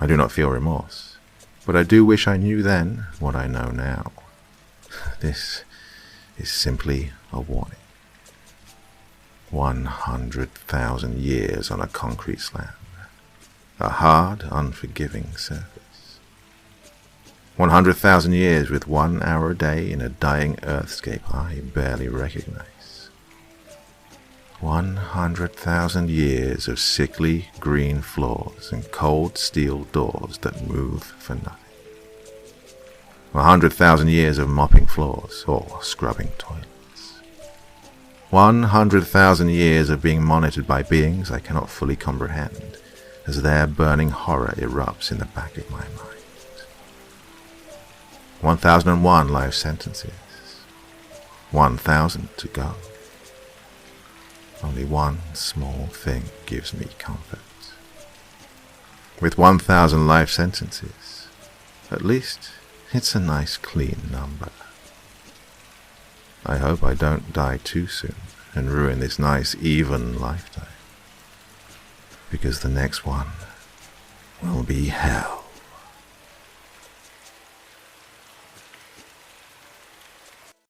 I do not feel remorse, but I do wish I knew then what I know now. This is simply a warning. 100,000 years on a concrete slab. A hard, unforgiving surface. 100,000 years with 1 hour a day in a dying earthscape I barely recognize. 100,000 years of sickly green floors and cold steel doors that move for nothing. 100,000 years of mopping floors or scrubbing toilets. 100,000 years of being monitored by beings I cannot fully comprehend, as their burning horror erupts in the back of my mind. 1001 life sentences. 1,000 to go. Only one small thing gives me comfort. With 1,000 life sentences, at least it's a nice clean number. I hope I don't die too soon and ruin this nice even lifetime, because the next one will be hell.